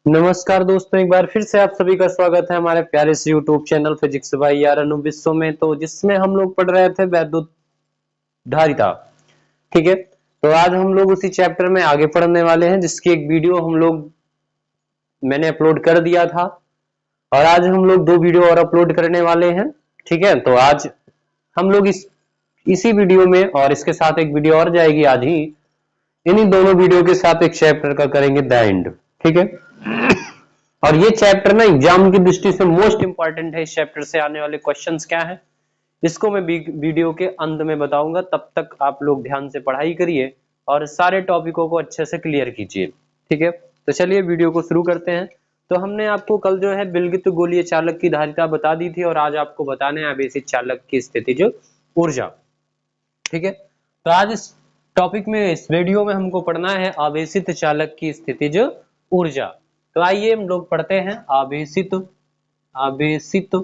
नमस्कार दोस्तों, एक बार फिर से आप सभी का स्वागत है हमारे प्यारे से यूट्यूब चैनल फिजिक्स बाय यार अनु विश्व में। तो जिसमें हम लोग पढ़ रहे थे वैद्युत धारिता। ठीक है, तो आज हम लोग उसी चैप्टर में आगे पढ़ने वाले हैं जिसकी एक वीडियो मैंने अपलोड कर दिया था और आज हम लोग दो वीडियो और अपलोड करने वाले हैं। ठीक है, तो आज हम लोग इसी वीडियो में और इसके साथ एक वीडियो और जाएगी आज ही, इन्हीं दोनों वीडियो के साथ एक चैप्टर का करेंगे द एंड। ठीक है, और ये चैप्टर ना एग्जाम की दृष्टि से मोस्ट इंपॉर्टेंट है। इस चैप्टर से आने वाले क्वेश्चंस क्या हैं इसको मैं वीडियो के अंत में बताऊंगा। तब तक आप लोग ध्यान से पढ़ाई करिए और सारे टॉपिकों को अच्छे से क्लियर कीजिए। ठीक है, तो चलिए वीडियो को शुरू करते हैं। तो हमने आपको कल जो है विलगित गोलीय चालक की धारिता बता दी थी और आज आपको बताने हैं आवेशित चालक की स्थितिज ऊर्जा। ठीक है, तो आज इस टॉपिक में इस वीडियो में हमको पढ़ना है आवेशित चालक की स्थितिज ऊर्जा। तो आइए हम लोग पढ़ते हैं आवेशित आवेशित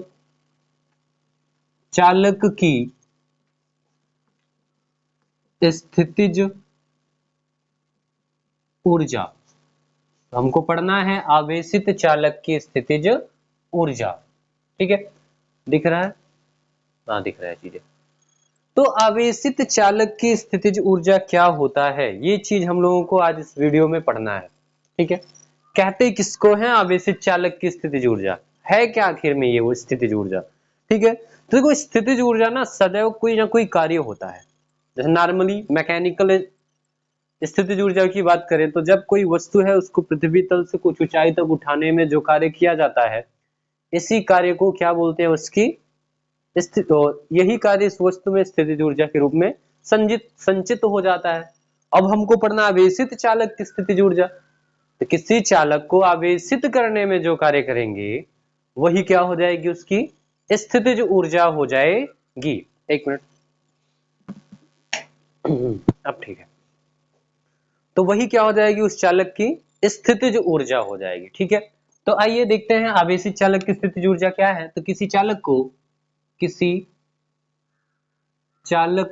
चालक की स्थितिज ऊर्जा। तो हमको पढ़ना है आवेशित चालक की स्थितिज ऊर्जा। ठीक है, दिख रहा है? हाँ, दिख रहा है चीजें। तो आवेशित चालक की स्थितिज ऊर्जा क्या होता है, ये चीज हम लोगों को आज इस वीडियो में पढ़ना है। ठीक है, कहते किसको है आवेशित चालक की स्थितिज ऊर्जा, है क्या आखिर में ये वो स्थितिज ऊर्जा। ठीक है, तो देखो स्थितिज ऊर्जा ना सदैव कोई ना कोई कार्य होता है। जैसे नॉर्मली मैकेनिकल स्थितिज ऊर्जा की बात करें तो जब कोई वस्तु है उसको पृथ्वी तल से कुछ ऊंचाई तक उठाने में जो कार्य किया जाता है, इसी कार्य को क्या बोलते हैं, उसकी स्थित। तो यही कार्य इस वस्तु में स्थितिज ऊर्जा के रूप में संचित हो जाता है। अब हमको पढ़ना आवेशित चालक की स्थितिज ऊर्जा। तो किसी चालक को आवेशित करने में जो कार्य करेंगे वही क्या हो जाएगी, उसकी स्थितिज ऊर्जा हो जाएगी। एक मिनट अब ठीक है, तो वही क्या हो जाएगी, उस चालक की स्थितिज ऊर्जा हो जाएगी। ठीक है, तो आइए देखते हैं आवेशित चालक की स्थितिज ऊर्जा क्या है। तो किसी चालक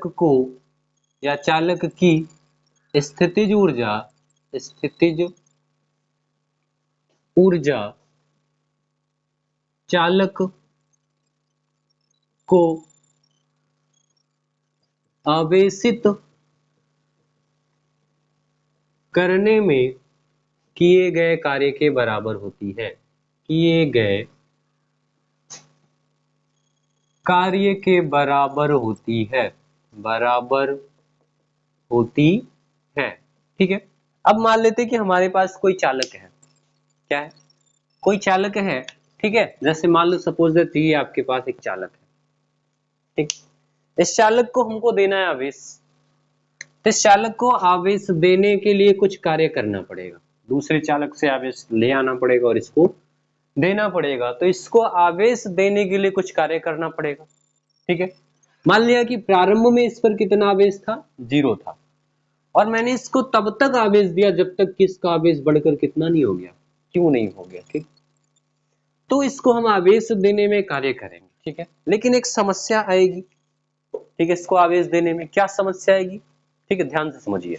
को या चालक की स्थितिज ऊर्जा चालक को आवेशित करने में किए गए कार्य के बराबर होती है। किए गए कार्य के बराबर होती है, बराबर होती है। ठीक है, अब मान लेते हैं कि हमारे पास कोई चालक है। क्या है? कोई चालक है। ठीक है, जैसे मान लो सपोज दैट ये आपके पास एक चालक है। ठीक, इस चालक को हमको देना है आवेश। इस चालक को आवेश देने के लिए कुछ कार्य करना पड़ेगा, दूसरे चालक से आवेश ले आना पड़ेगा और इसको देना पड़ेगा। तो इसको आवेश देने के लिए कुछ कार्य करना पड़ेगा। ठीक है, मान लिया कि प्रारंभ में इस पर कितना आवेश था, 0 था, और मैंने इसको तब तक आवेश दिया जब तक कि इसका आवेश बढ़कर कितना नहीं हो गया, क्यों नहीं हो गया। ठीक, तो इसको हम आवेश देने में कार्य करेंगे। ठीक है, लेकिन एक समस्या आएगी। ठीक है, इसको आवेश देने में क्या समस्या आएगी, ठीक है, ध्यान से समझिए।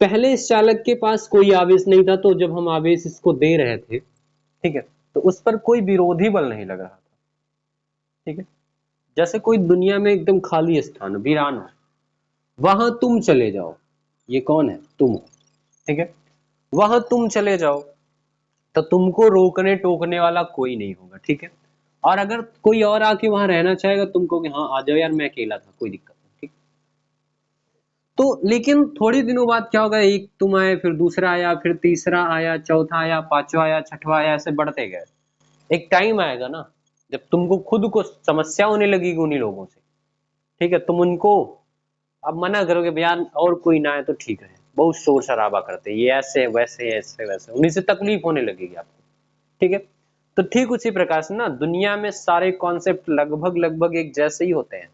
पहले इस चालक के पास कोई आवेश नहीं था, तो जब हम आवेश इसको दे रहे थे, ठीक है, तो उस पर कोई विरोधी बल नहीं लग रहा था। ठीक है, जैसे कोई दुनिया में एकदम खाली स्थान वीरान है, वहां तुम चले जाओ, ये कौन है, तुम हो। ठीक है, वहां तुम चले जाओ तो तुमको रोकने टोकने वाला कोई नहीं होगा। ठीक है, और अगर कोई और आके वहां रहना चाहेगा तुम कहोगे हाँ आ जाओ यार, मैं अकेला था, कोई दिक्कत नहीं। ठीक, तो लेकिन थोड़ी दिनों बाद क्या होगा, एक तुम आए, फिर दूसरा आया, फिर तीसरा आया, चौथा आया, पांचवा आया, छठवा आया, ऐसे बढ़ते गए। एक टाइम आएगा ना जब तुमको खुद को समस्या होने लगेगी उन्हीं लोगों से। ठीक है, तुम उनको अब मना करोगे भैया और कोई ना आए तो ठीक है, बहुत शोर शराबा करते हैं, ये ऐसे वैसे ऐसे वैसे, उन्हीं से तकलीफ होने लगेगी आपको। ठीक है, तो ठीक उसी प्रकार से ना दुनिया में सारे कॉन्सेप्ट लगभग लगभग एक जैसे ही होते हैं।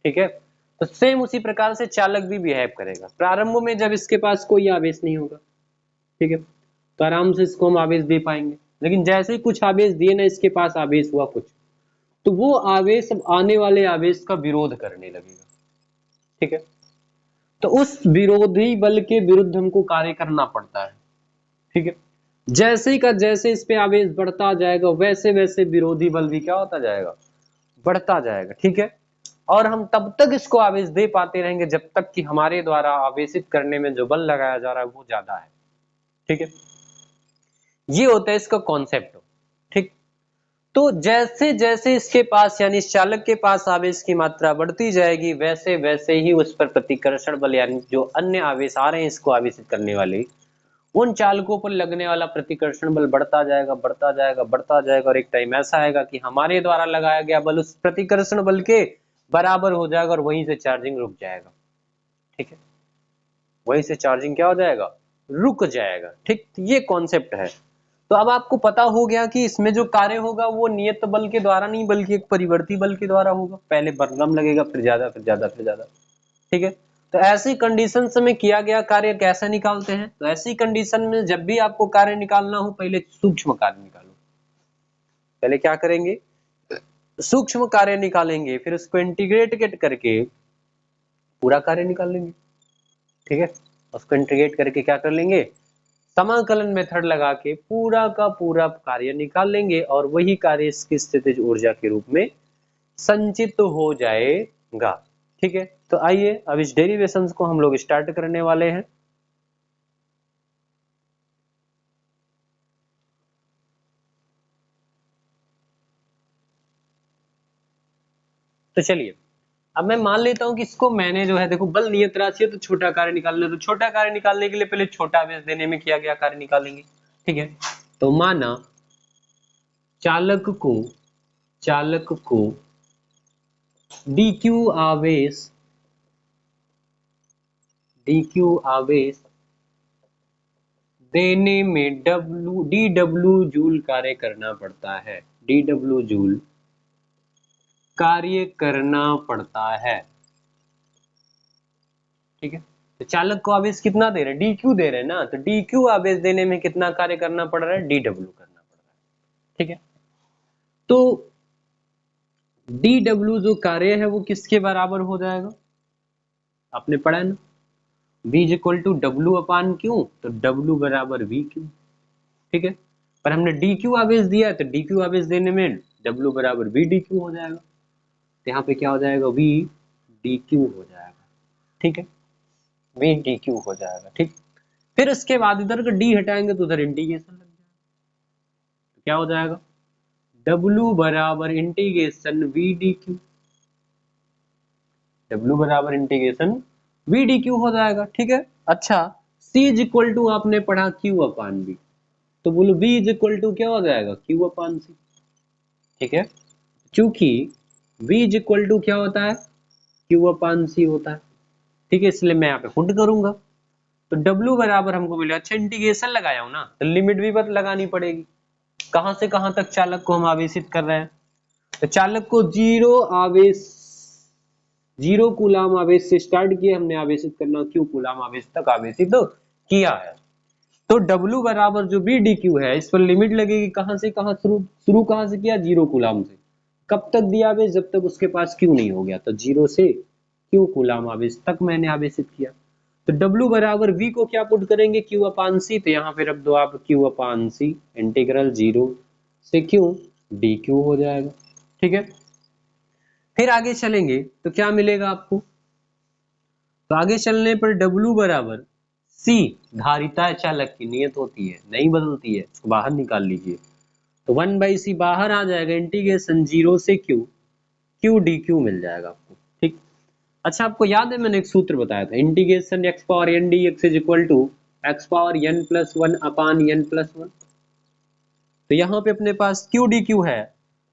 ठीक है, तो सेम उसी प्रकार से चालक भी बिहेव करेगा। प्रारंभ में जब इसके पास कोई आवेश नहीं होगा, ठीक है, तो आराम से इसको हम आवेश दे पाएंगे। लेकिन जैसे ही कुछ आवेश दिए ना, इसके पास आवेश हुआ कुछ, तो वो आवेश अब आने वाले आवेश का विरोध करने लगेगा। ठीक है, तो उस विरोधी बल के विरुद्ध हमको कार्य करना पड़ता है। ठीक है, जैसे का जैसे इस पे आवेश बढ़ता जाएगा वैसे वैसे विरोधी बल भी क्या होता जाएगा, बढ़ता जाएगा। ठीक है, और हम तब तक इसको आवेश दे पाते रहेंगे जब तक कि हमारे द्वारा आवेशित करने में जो बल लगाया जा रहा है वो ज्यादा है। ठीक है, ये होता है इसका कॉन्सेप्ट। ठीक, तो जैसे जैसे इसके पास यानी इस चालक के पास आवेश की मात्रा बढ़ती जाएगी वैसे वैसे ही उस पर प्रतिकर्षण बल यानी जो अन्य आवेश आ रहे हैं इसको आवेशित करने वाले उन चालकों पर लगने वाला प्रतिकर्षण बल बढ़ता जाएगा बढ़ता जाएगा बढ़ता जाएगा, और एक टाइम ऐसा आएगा कि हमारे द्वारा लगाया गया बल उस प्रतिकर्षण बल के बराबर हो जाएगा और वहीं से चार्जिंग रुक जाएगा। ठीक है, वहीं से चार्जिंग क्या हो जाएगा, रुक जाएगा। ठीक, ये कॉन्सेप्ट है। तो अब आपको पता हो गया कि इसमें जो कार्य होगा वो नियत बल के द्वारा नहीं बल्कि एक परिवर्ती बल के द्वारा होगा। पहले बलगम लगेगा फिर ज्यादा फिर ज्यादा फिर ज्यादा। ठीक है, तो ऐसी कंडीशन में किया गया कार्य कैसे निकालते हैं, तो ऐसी कंडीशन में जब भी आपको कार्य निकालना हो पहले सूक्ष्म कार्य निकालो। पहले क्या करेंगे, सूक्ष्म कार्य निकालेंगे, फिर उसको इंटीग्रेट करके पूरा कार्य निकाल लेंगे। ठीक है, उसको इंटीग्रेट करके क्या कर लेंगे, समाकलन मेथड लगा के पूरा का पूरा कार्य निकाल लेंगे और वही कार्य इसकी स्थितिज ऊर्जा के रूप में संचित हो जाएगा। ठीक है, तो आइए अब इस डेरिवेशंस को हम लोग स्टार्ट करने वाले हैं। तो चलिए अब मैं मान लेता हूं कि इसको मैंने जो है देखो बल नियत राशि है तो छोटा कार्य निकालना है, तो छोटा कार्य निकालने के लिए पहले छोटा आवेश देने में किया गया कार्य निकालेंगे। ठीक है, तो माना चालक को dq आवेश देने में dw जूल कार्य करना पड़ता है, dw जूल कार्य करना पड़ता है। ठीक है, तो चालक को आवेश कितना दे रहे हैं, dq दे रहे हैं ना, तो dq आवेश देने में कितना कार्य करना पड़ रहा है, dw करना पड़ रहा है। ठीक है, तो dw जो कार्य है वो किसके बराबर हो जाएगा, आपने पढ़ा है ना, v equal to W upon Q, तो w बराबर वी क्यू। ठीक है, पर हमने dq आवेश दिया है तो dq आवेश देने में w बराबर v dq हो जाएगा, तो यहाँ पे क्या हो जाएगा, v dq हो जाएगा। ठीक है, v dq हो जाएगा। ठीक, फिर उसके बाद इधर का d हटाएंगे तो उधर इंटीग्रेशन लग जाएगा, तो क्या हो जाएगा, w बराबर इंटीग्रेशन v dq, w बराबर इंटीग्रेशन v dq हो जाएगा। ठीक है, अच्छा c इज इक्वल टू आपने पढ़ा q अपान v, तो बोलो v इज इक्वल टू क्या हो जाएगा, q अपान c। ठीक है, क्योंकि v इज इक्वल टू क्या होता है, q अपान c होता है। ठीक है, इसलिए मैं यहाँ पे पुट करूंगा, तो w बराबर हमको मिला, अच्छा इंटीग्रेशन लगाया हूं ना तो लिमिट भी बस लगानी पड़ेगी, कहां से कहां तक चालक को हम आवेशित कर रहे हैं, तो चालक को जीरो कूलाम आवेश से स्टार्ट किया हमने आवेशित करना, q कूलाम आवेश तक आवेशित किया है। तो W बराबर जो बी डी क्यू है इस पर लिमिट लगेगी, कहां से कहां शुरू कहां से किया, जीरो कूलाम से। कब तक दिया आवेश, जब तक उसके पास क्यू नहीं हो गया, तो जीरो से क्यू कूलाम आवेश तक मैंने आवेशित किया। तो W बराबर V को क्या पुट करेंगे, Q अपान C, तो यहाँ पे रख दो आप Q अपान C, इंटीग्रल जीरो से Q dQ हो जाएगा। ठीक है, फिर आगे चलेंगे तो क्या मिलेगा आपको, तो आगे चलने पर W बराबर C धारिता चालक की नियत होती है, नहीं बदलती है, इसको बाहर निकाल लीजिए, तो 1/c बाहर आ जाएगा, इंटीग्रेशन जीरो से Q dQ मिल जाएगा आपको। ठीक, अच्छा आपको याद है मैंने एक सूत्र बताया था, integration x power n dx is equal to x power n plus 1 upon n plus 1, तो यहाँ पे अपने पास Q dQ है,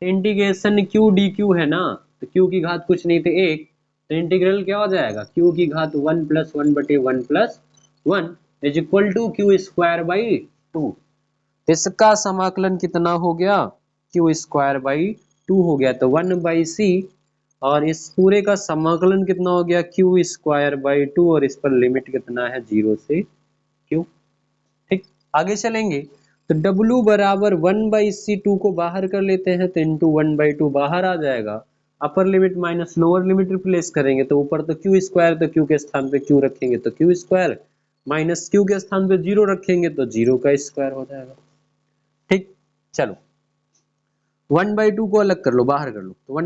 तो इंटीग्रेशन Q dQ है ना, तो Q की घात कुछ नहीं तो एक, तो इंटीग्रल क्या हो जाएगा, Q की घात 1 प्लस 1 बटे 1 plus 1 is equal to Q square by 2, इसका समाकलन कितना हो गया, Q स्क्वायर बाई 2 हो गया, तो 1/c, और इस पूरे का समाकलन कितना हो गया, Q स्क्वायर बाई 2, और इस पर लिमिट कितना है, 0 से Q। ठीक, आगे चलेंगे तो W बराबर 1/c, 2 को बाहर कर लेते हैं तो इंटू 1/2 बाहर आ जाएगा, upper limit minus lower limit replace करेंगे तो ऊपर तो Q स्क्वायर, तो Q के स्थान पे Q रखेंगे तो Q स्क्वायर, माइनस Q के स्थान पे 0 रखेंगे तो 0 का स्क्वायर हो जाएगा। चलो 1/2 को अलग कर लो, बाहर कर लो, तो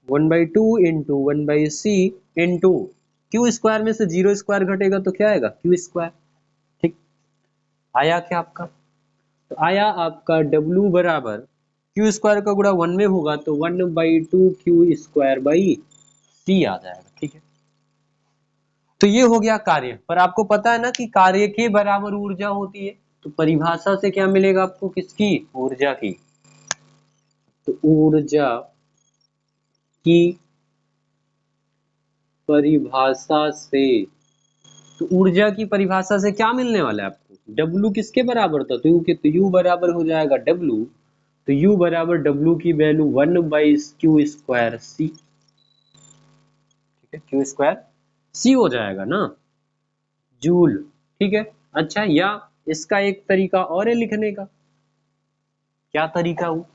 1/2 into 1/c into Q square में से 0 स्क्वायर घटेगा तो क्या आएगा, क्यू स्क्वायर। ठीक, आया क्या आपका, तो आया आपका W बराबर क्यू स्क्वायर का गुणा 1 में होगा तो 1/2 क्यू स्क्वायर बाई सी आ जाएगा। ठीक है, तो ये हो गया कार्य। पर आपको पता है ना कि कार्य के बराबर ऊर्जा होती है, तो परिभाषा से क्या मिलेगा आपको, किसकी, ऊर्जा की। तो ऊर्जा की परिभाषा से, तो ऊर्जा की परिभाषा से क्या मिलने वाला है आपको, W किसके बराबर था, तो U बराबर हो जाएगा W, तो U बराबर W की वैल्यू 1/q स्क्वायर C। ठीक है, क्यू स्क्वायर C हो जाएगा ना, जूल। ठीक है, अच्छा, या इसका एक तरीका और है लिखने का, क्या तरीका हो,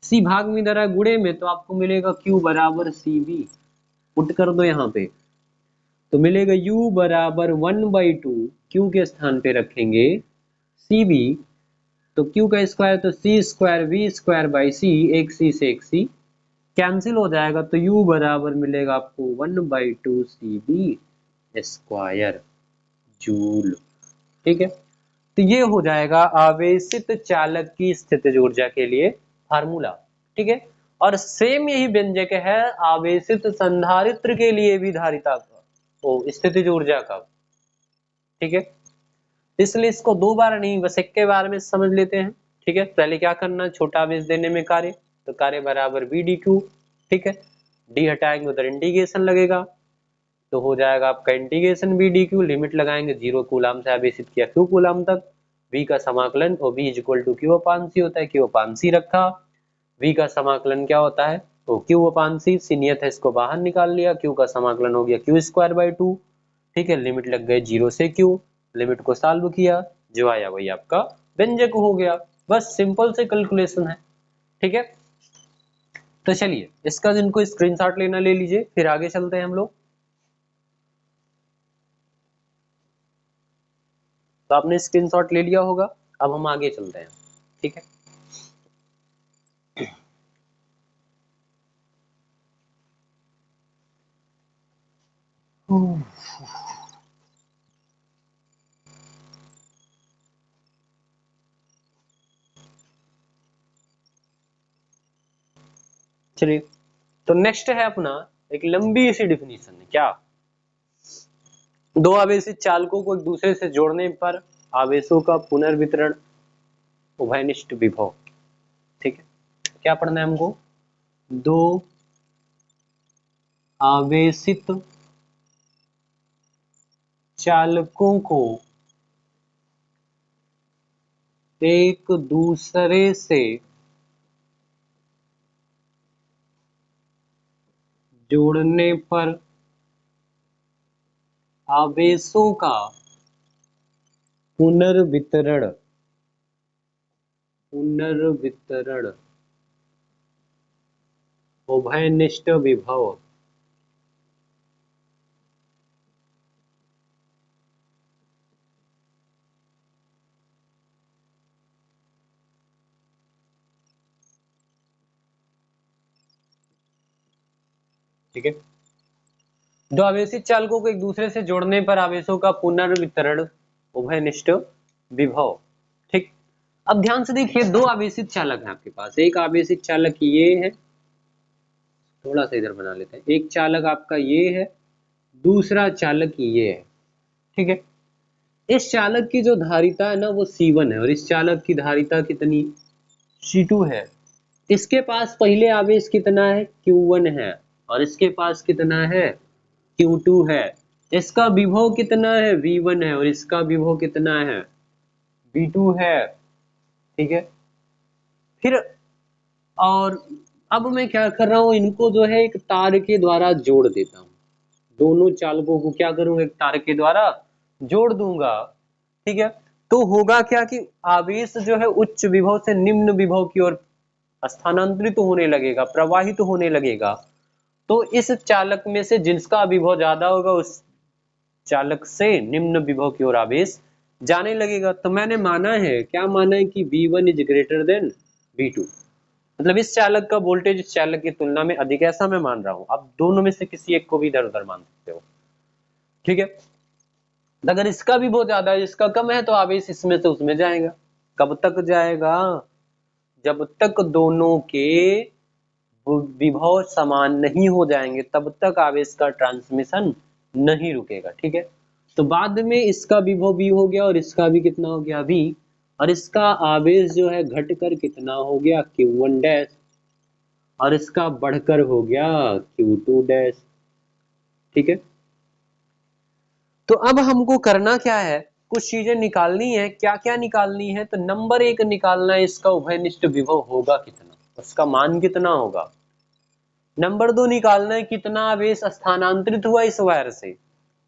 सी भाग में दरा गुणे में, तो आपको मिलेगा Q बराबर CV, पुट कर दो यहाँ पे, तो मिलेगा U बराबर 1/2, Q के स्थान पे रखेंगे CV, तो Q का स्क्वायर तो C square V square by C, एक C से एक C कैंसिल हो जाएगा, तो U बराबर मिलेगा आपको 1/2 CV स्क्वायर जूल। ठीक है, तो ये हो जाएगा आवेशित चालक की स्थितिज ऊर्जा के लिए फार्मूला। ठीक है, और सेम यही व्यंजक है आवेशित संधारित्र के लिए भी धारिता का, ओ स्थितिज ऊर्जा का। ठीक है, इसलिए इसको दो बार नहीं, बस एक के बार में समझ लेते हैं। ठीक है, पहले क्या करना, छोटा आवेश देने में कार्य, तो कार्य बराबर बी डी क्यू। ठीक है, डी हटाएंगे उधर इंटीग्रेशन लगेगा, तो हो जाएगा आपका integration B D Q, limit लगाएंगे 0 कूलाम से आवेशित किया क्यू कूलाम तक, v का समाकलन और v equal to Q upon C होता है, क्यू अपान सी रखा, v का समाकलन क्या होता है, तो क्यू अपान सी, सी नियत है इसको बाहर निकाल लिया, क्यू का समाकलन हो गया क्यू स्क्वायर बाई 2। ठीक है, लिमिट लग गए 0 से क्यू, लिमिट को सॉल्व किया, जो आया वही आपका व्यंजक हो गया। बस सिंपल से कैलकुलेशन है। ठीक है, तो चलिए इसका जिनको स्क्रीनशॉट लेना ले लीजिए, फिर आगे चलते हैं हम लोग। तो आपने स्क्रीनशॉट ले लिया होगा, अब हम आगे चलते हैं। ठीक है, चलिए, तो नेक्स्ट है अपना एक लंबी सी डिफिनीशन है, क्या, दो आवेशित चालकों को एक दूसरे से जोड़ने पर आवेशों का पुनर्वितरण उभयनिष्ठ विभव। ठीक है, क्या पढ़ना है हमको, दो आवेशित चालकों को एक दूसरे से जोड़ने पर आवेशों का पुनर्वितरण उभयनिष्ठ विभव। ठीक है, दो आवेशित चालकों को एक दूसरे से जोड़ने पर आवेशों का पुनर्वितरण उभयनिष्ठ विभव। ठीक, अब ध्यान से देखिए, दो आवेशित चालक हैं आपके पास, एक आवेशित चालक ये है, थोड़ा सा इधर बना लेते हैं, एक चालक आपका ये है, दूसरा चालक ये है। ठीक है, इस चालक की जो धारिता है ना वो C1 है, और इस चालक की धारिता कितनी, C2 है। इसके पास पहले आवेश कितना है, Q1 है, और इसके पास कितना है, Q2 है। इसका विभव कितना है, V1 है, और इसका विभव कितना है, V2 है। ठीक है, फिर और अब मैं क्या कर रहा हूं, इनको जो है एक तार के द्वारा जोड़ देता हूं, दोनों चालकों को क्या करूंगा, एक तार के द्वारा जोड़ दूंगा। ठीक है, तो होगा क्या कि आवेश जो है उच्च विभव से निम्न विभव की ओर स्थानांतरित होने लगेगा, प्रवाहित होने लगेगा। तो इस चालक में से जिसका विभव ज्यादा होगा उस चालक से निम्न विभव की ओर आवेश जाने लगेगा। तो मैंने माना है, क्या माना है कि V1 is greater than V2, मतलब इस चालक का वोल्टेज इस चालक की तुलना में अधिक है, ऐसा मैं मान रहा हूं। अब दोनों में से किसी एक को भी इधर उधर मान सकते हो, ठीक है। अगर इसका भी बहुत ज्यादा है, इसका कम है, तो आवेश इसमें से उसमें जाएगा। कब तक जाएगा? जब तक दोनों के विभव समान नहीं हो जाएंगे तब तक आवेश का ट्रांसमिशन नहीं रुकेगा, ठीक है। तो बाद में इसका विभव V हो गया और इसका भी कितना हो गया V, और इसका आवेश जो है घटकर कितना हो गया Q1 डैश, और इसका बढ़कर हो गया Q2 डैश, ठीक है। तो अब हमको करना क्या है, कुछ चीजें निकालनी है। क्या क्या निकालनी है? तो नंबर 1 निकालना है इसका उभयनिष्ठ विभव होगा कितना, उसका मान कितना होगा। नंबर 2 निकालना है कितना आवेश स्थानांतरित हुआ इस वायर से।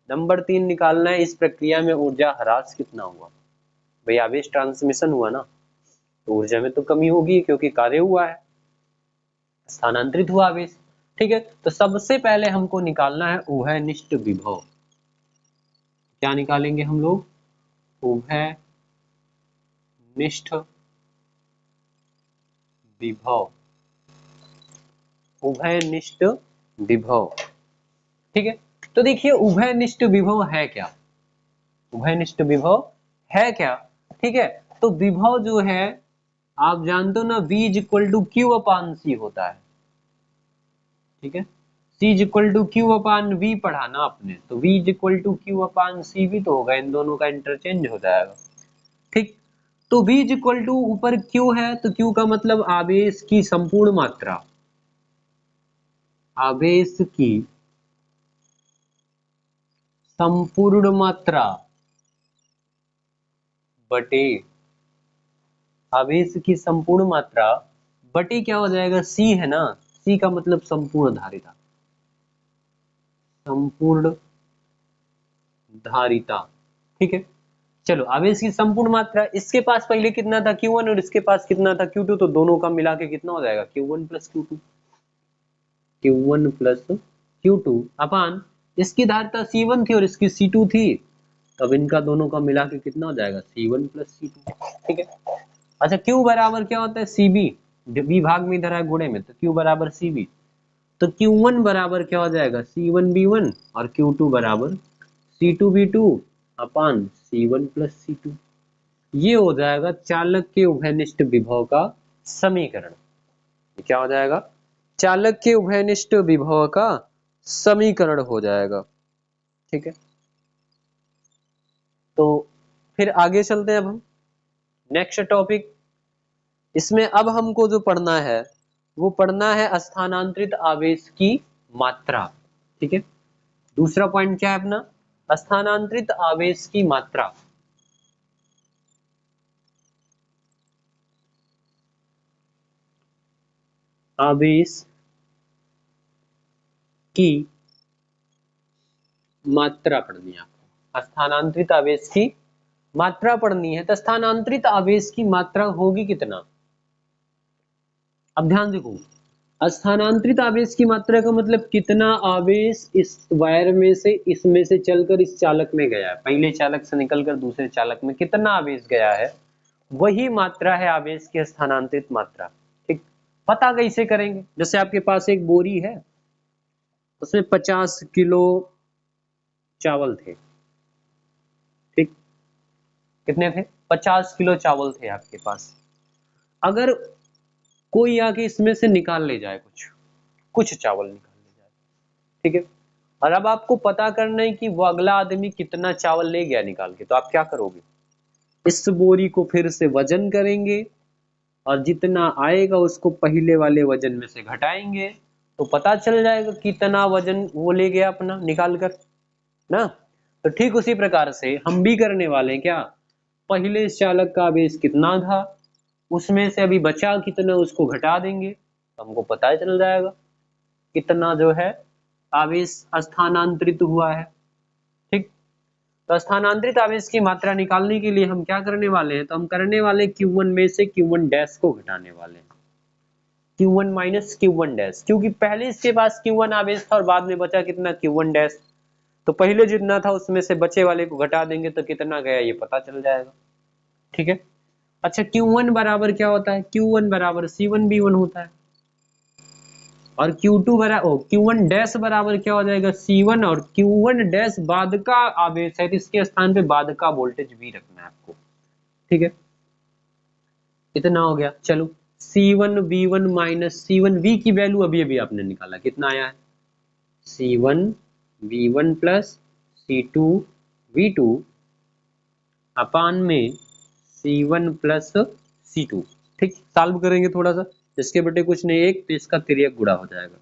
नंबर 3 निकालना है इस प्रक्रिया में ऊर्जा ह्रास कितना हुआ। भाई आवेश ट्रांसमिशन हुआ ना, तो ऊर्जा में तो कमी होगी क्योंकि कार्य हुआ है, स्थानांतरित हुआ आवेश, ठीक है। तो सबसे पहले हमको निकालना है उभयनिष्ठ विभव। क्या निकालेंगे हम लोग? उभयनिष्ठ विभव, उभयनिष्ठ विभव, ठीक है। तो देखिए उभयनिष्ठ विभव है क्या, उभयनिष्ठ विभव है क्या, ठीक है। तो विभव जो है आप जानते हो ना, V is equal to Q upon C होता है, ठीक है। C is equal to Q upon V पढ़ा ना आपने, तो V is equal to Q upon C भी तो होगा, इन दोनों का इंटरचेंज हो जाएगा, ठीक। तो V इज इक्वल टू ऊपर Q है, तो Q का मतलब आवेश की संपूर्ण मात्रा, आवेश की संपूर्ण मात्रा बटे आवेश की संपूर्ण मात्रा बटे क्या हो जाएगा, C है ना, C का मतलब संपूर्ण धारिता, संपूर्ण धारिता, ठीक है। चलो आवेश की संपूर्ण मात्रा, इसके पास पहले कितना था Q1 और इसके पास कितना था Q2, तो दोनों का मिला के कितना हो जाएगा Q1 plus Q2, Q1 plus Q2 अपान इसकी धारिता C1 थी और इसकी C2 थी, तब इनका दोनों का मिला के कितना हो जाएगा C1 प्लस C2, ठीक है। अच्छा Q बराबर क्या होता है CB, B भाग में इधर है गुणे में, तो Q बराबर CB, तो Q1 बराबर क्या हो जाएगा C1B1 और Q2 बराबर C2B2 अपान C1 प्लस C2। ये हो जाएगा चालक के उभयनिष्ठ विभव का समीकरण। क्या हो जाएगा? चालक के उभयनिष्ठ विभव का समीकरण हो जाएगा, ठीक है। तो फिर आगे चलते हैं अब हम नेक्स्ट टॉपिक। इसमें अब हमको जो पढ़ना है वो पढ़ना है स्थानांतरित आवेश की मात्रा, ठीक है। दूसरा पॉइंट क्या है अपना, स्थानांतरित आवेश की मात्रा। आवेश की मात्रा पढ़नी है आपको, स्थानांतरित आवेश की मात्रा पढ़नी है। तो स्थानांतरित आवेश की मात्रा होगी कितना, अब ध्यान देखो, स्थानांतरित आवेश की मात्रा का मतलब कितना आवेश इस वायर में से इसमें से चलकर इस चालक में गया है, पहले चालक से निकलकर दूसरे चालक में कितना आवेश गया है, वही मात्रा है आवेश की स्थानांतरित मात्रा, ठीक। पता कैसे करेंगे, जैसे आपके पास एक बोरी है, उसमें 50 किलो चावल थे, ठीक। कितने थे? 50 किलो चावल थे आपके पास। अगर कोई आके इसमें से निकाल ले जाए, कुछ चावल निकाल ले जाए, ठीक है। और अब आपको पता करना है कि वो अगला आदमी कितना चावल ले गया निकाल के, तो आप क्या करोगे, इस बोरी को फिर से वजन करेंगे और जितना आएगा उसको पहले वाले वजन में से घटाएंगे, तो पता चल जाएगा कितना वजन वो ले गया अपना निकाल कर ना। तो ठीक उसी प्रकार से हम भी करने वाले हैं क्या, पहले इस चालक का आवेश कितना था, उसमें से अभी बचा कितना उसको घटा देंगे, तो हमको पता चल जाएगा कितना जो है आवेश स्थानांतरित हुआ है, ठीक। तो स्थानांतरित आवेश की मात्रा निकालने के लिए हम क्या करने वाले हैं, तो हम करने वाले Q1 में से Q1 डैश को घटाने वाले हैं, Q1 माइनस Q1 डैश, क्योंकि पहले इसके पास Q1 आवेश था और बाद में बचा कितना Q1 डैश, तो पहले जितना था उसमें से बचे वाले को घटा देंगे तो कितना गया ये पता चल जाएगा। ठीक है। अच्छा Q1 बराबर क्या होता है, Q1 बराबर C1V1 होता है, और Q2 बराबर Q1 डैश बराबर क्या हो जाएगा C1, और Q1 डैश बाद का आवेश है तो इसके स्थान पे बाद का वोल्टेज V रखना है आपको। ठीक है, इतना हो गया। चलो C1V1 माइनस C1V की वैल्यू अभी अभी आपने निकाला, कितना आया है C1V1 प्लस C2V2 अपान में C1 प्लस C2। ठीक, सॉल्व करेंगे थोड़ा सा, इसके बटे कुछ नहीं एक तो इसका तिर्यक गुणा हो जाएगा।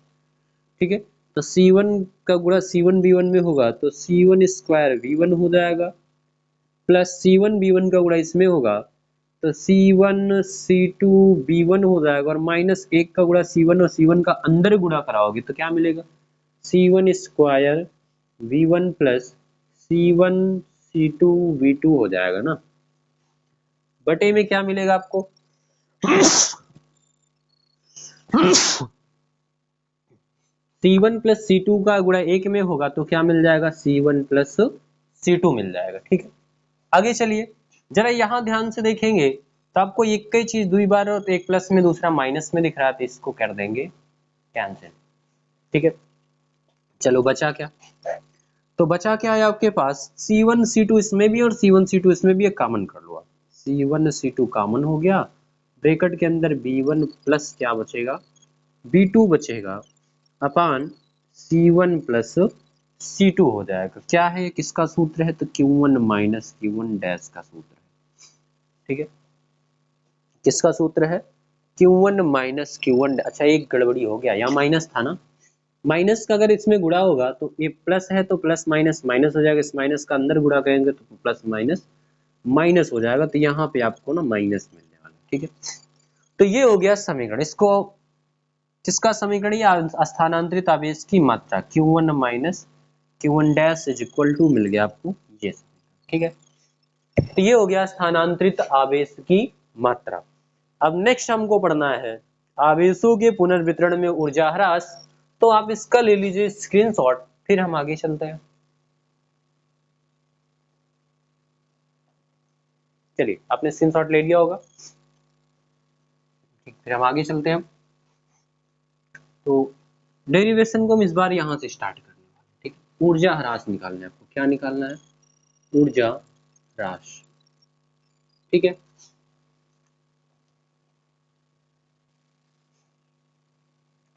ठीक है, तो C1 का गुणा C1V1 में होगा तो C1 स्क्वायर V1 हो जाएगा, प्लस C1V1 का गुणा इसमें होगा तो C1 C2 V1 हो जाएगा, और माइनस 1 का गुणा C1 और C1 का अंदर गुणा कराओगे तो क्या मिलेगा C1 square V1 plus C1 C2 V2 हो जाएगा ना, बटे में क्या मिलेगा आपको C1 प्लस C2 का गुणा 1 में होगा तो क्या मिल जाएगा C1 प्लस C2 मिल जाएगा। ठीक है, आगे चलिए जरा यहां ध्यान से देखेंगे तो आपको एक ही चीज दुई बार, और एक प्लस में दूसरा माइनस में दिख रहा है तो इसको कर देंगे कैंसिल। ठीक है, चलो बचा क्या, तो बचा क्या है आपके पास C1 C2 इसमें भी और C1 C2 इसमें भी एक कॉमन कर लो आप, C1 C2 कॉमन हो गया, ब्रैकेट के अंदर B1 प्लस क्या बचेगा B2 बचेगा अपान C1 प्लस C2 हो जाएगा। क्या है, किसका सूत्र है तो Q1 माइनस Q1 डैश का सूत्र है। ठीक है, किसका सूत्र है Q1 माइनस Q1। अच्छा एक गड़बड़ी हो गया, यहाँ माइनस था ना, माइनस का अगर इसमें गुणा होगा तो ये प्लस है तो प्लस माइनस माइनस हो जाएगा, इस माइनस का अंदर गुणा करेंगे तो प्लस माइनस माइनस हो जाएगा, तो यहाँ पे आपको ना माइनस मिलने वाला। ठीक है, तो ये हो गया समीकरण, इसको किसका समीकरण, या स्थानांतरित आवेश की मात्रा Q1 minus Q1 dash is equal to मिल गया आपको ये समीकरण। ठीक है, तो ये हो गया स्थानांतरित आवेश की मात्रा। अब नेक्स्ट हमको पढ़ना है आवेशों के पुनर्वितरण में ऊर्जा ह्रास, तो आप इसका ले लीजिए स्क्रीनशॉट, फिर हम आगे चलते हैं। चलिए आपने स्क्रीनशॉट ले लिया होगा, ठीक, फिर हम आगे चलते हैं। तो डेरिवेशन को हम इस बार यहां से स्टार्ट करने वाले। ठीक, ऊर्जा ह्रास निकालना है आपको, क्या निकालना है ऊर्जा ह्रास। ठीक है,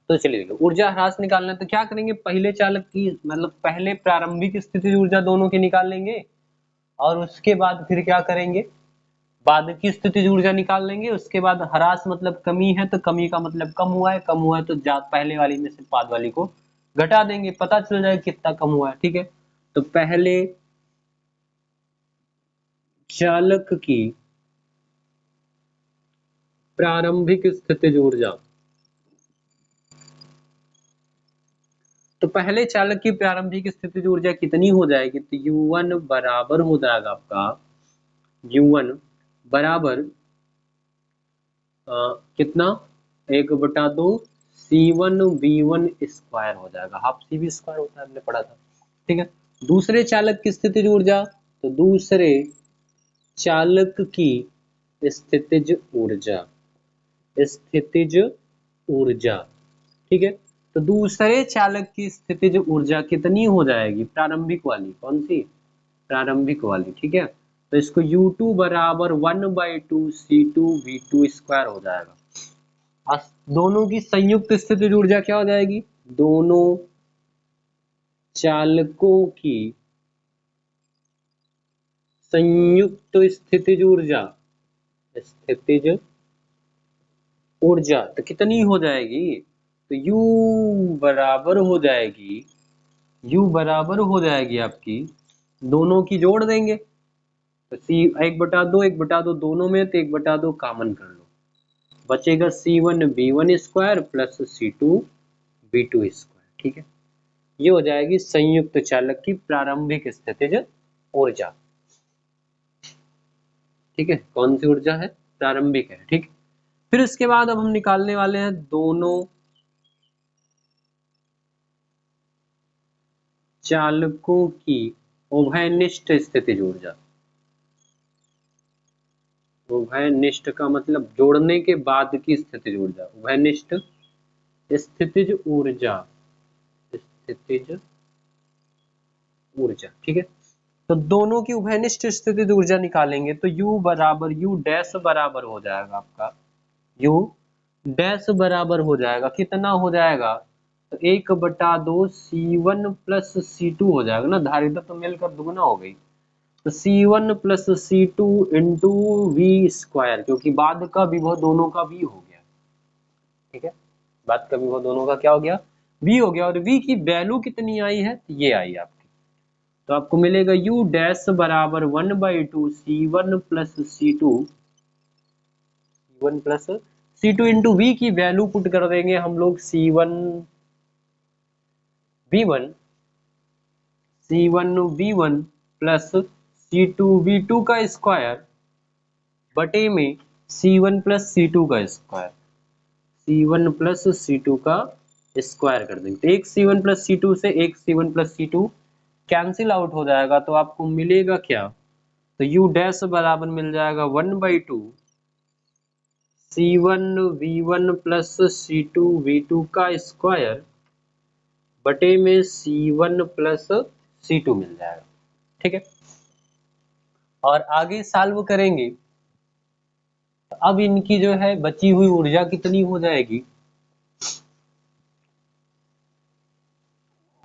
तो चलिए देखिए ऊर्जा ह्रास निकालना है तो क्या करेंगे, पहले चालक की मतलब पहले प्रारंभिक स्थिति ऊर्जा दोनों की निकाल लेंगे, और उसके बाद फिर क्या करेंगे बाद की स्थिति ऊर्जा निकाल लेंगे, उसके बाद ह्रास मतलब कमी है तो कमी का मतलब कम हुआ है तो पहले वाली में से बाद वाली को घटा देंगे, पता चल जाएगा कितना कम हुआ है। ठीक है, तो पहले चालक की प्रारंभिक स्थितिज ऊर्जा, तो पहले चालक की प्रारंभिक स्थितिज ऊर्जा कितनी हो जाएगी तो U1 बराबर हो जाएगा आपका U1 बराबर कितना 1/2 C1V1 स्क्वायर हो जाएगा, हाफ CV स्क्वायर होता है हमने पढ़ा था। ठीक है, दूसरे चालक की स्थितिज ऊर्जा, तो दूसरे चालक की स्थितिज ऊर्जा, स्थितिज ऊर्जा। ठीक है, तो दूसरे चालक की स्थितिज ऊर्जा कितनी हो जाएगी प्रारंभिक वाली, कौन सी प्रारंभिक वाली। ठीक है, तो इसको U2 बराबर 1/2 C2V2 स्क्वायर हो जाएगा। दोनों की संयुक्त स्थितिज ऊर्जा क्या हो जाएगी, दोनों चालकों की संयुक्त स्थितिज ऊर्जा, स्थितिज ऊर्जा तो कितनी हो जाएगी तो U बराबर हो जाएगी, U बराबर हो जाएगी आपकी, दोनों की जोड़ देंगे तो C 1/2 दोनों में तो 1/2 कॉमन कर लो, बचेगा C1V1 square plus C2V2 square. ठीक है, ये हो जाएगी संयुक्त चालक की प्रारंभिक स्थितिज ऊर्जा। ठीक है, कौन सी ऊर्जा है प्रारंभिक है। ठीक, फिर उसके बाद अब हम निकालने वाले हैं दोनों चालकों की उभयनिष्ठ स्थितिज ऊर्जा। उभयनिष्ठ का मतलब जोड़ने के बाद की स्थितिज ऊर्जा, उभयनिष्ठ स्थितिज ऊर्जा, स्थितिज ऊर्जा, ठीक है। तो दोनों की उभयनिष्ठ स्थितिज ऊर्जा निकालेंगे तो U बराबर U डैश बराबर हो जाएगा आपका, U डैश बराबर हो जाएगा, कितना हो जाएगा, तो 1/2 C1 प्लस C2 हो जाएगा ना, धारिता तो मिलकर दुगुना हो गई, तो C1 plus C2 into we square, क्योंकि बाद का विभव दोनों का V हो गया, ठीक है, बाद का विभव दोनों का क्या हो गया, V हो गया, और V की वैल्यू कितनी आई है, तो ये आई आपकी, तो आपको मिलेगा U डैश बराबर 1/2 C1 plus C2, C1 plus C2 into V की वैल्यू पुट कर देंगे हम लोग C1 V1 plus C2 V2 का स्क्वायर बटे में C1 प्लस C2 का स्क्वायर, C1 प्लस C2 का स्क्वायर कर देंगे, तो एक C1 प्लस C2 से एक C1 plus C2 cancel out हो जाएगा, तो आपको मिलेगा क्या, तो U डैश बराबर मिल जाएगा 1/2 C1 V1 plus C2 V2 का स्क्वायर बटे में C1 प्लस C2 मिल जाएगा, ठीक है। और आगे सॉल्व करेंगे तो अब इनकी जो है बची हुई ऊर्जा कितनी हो जाएगी,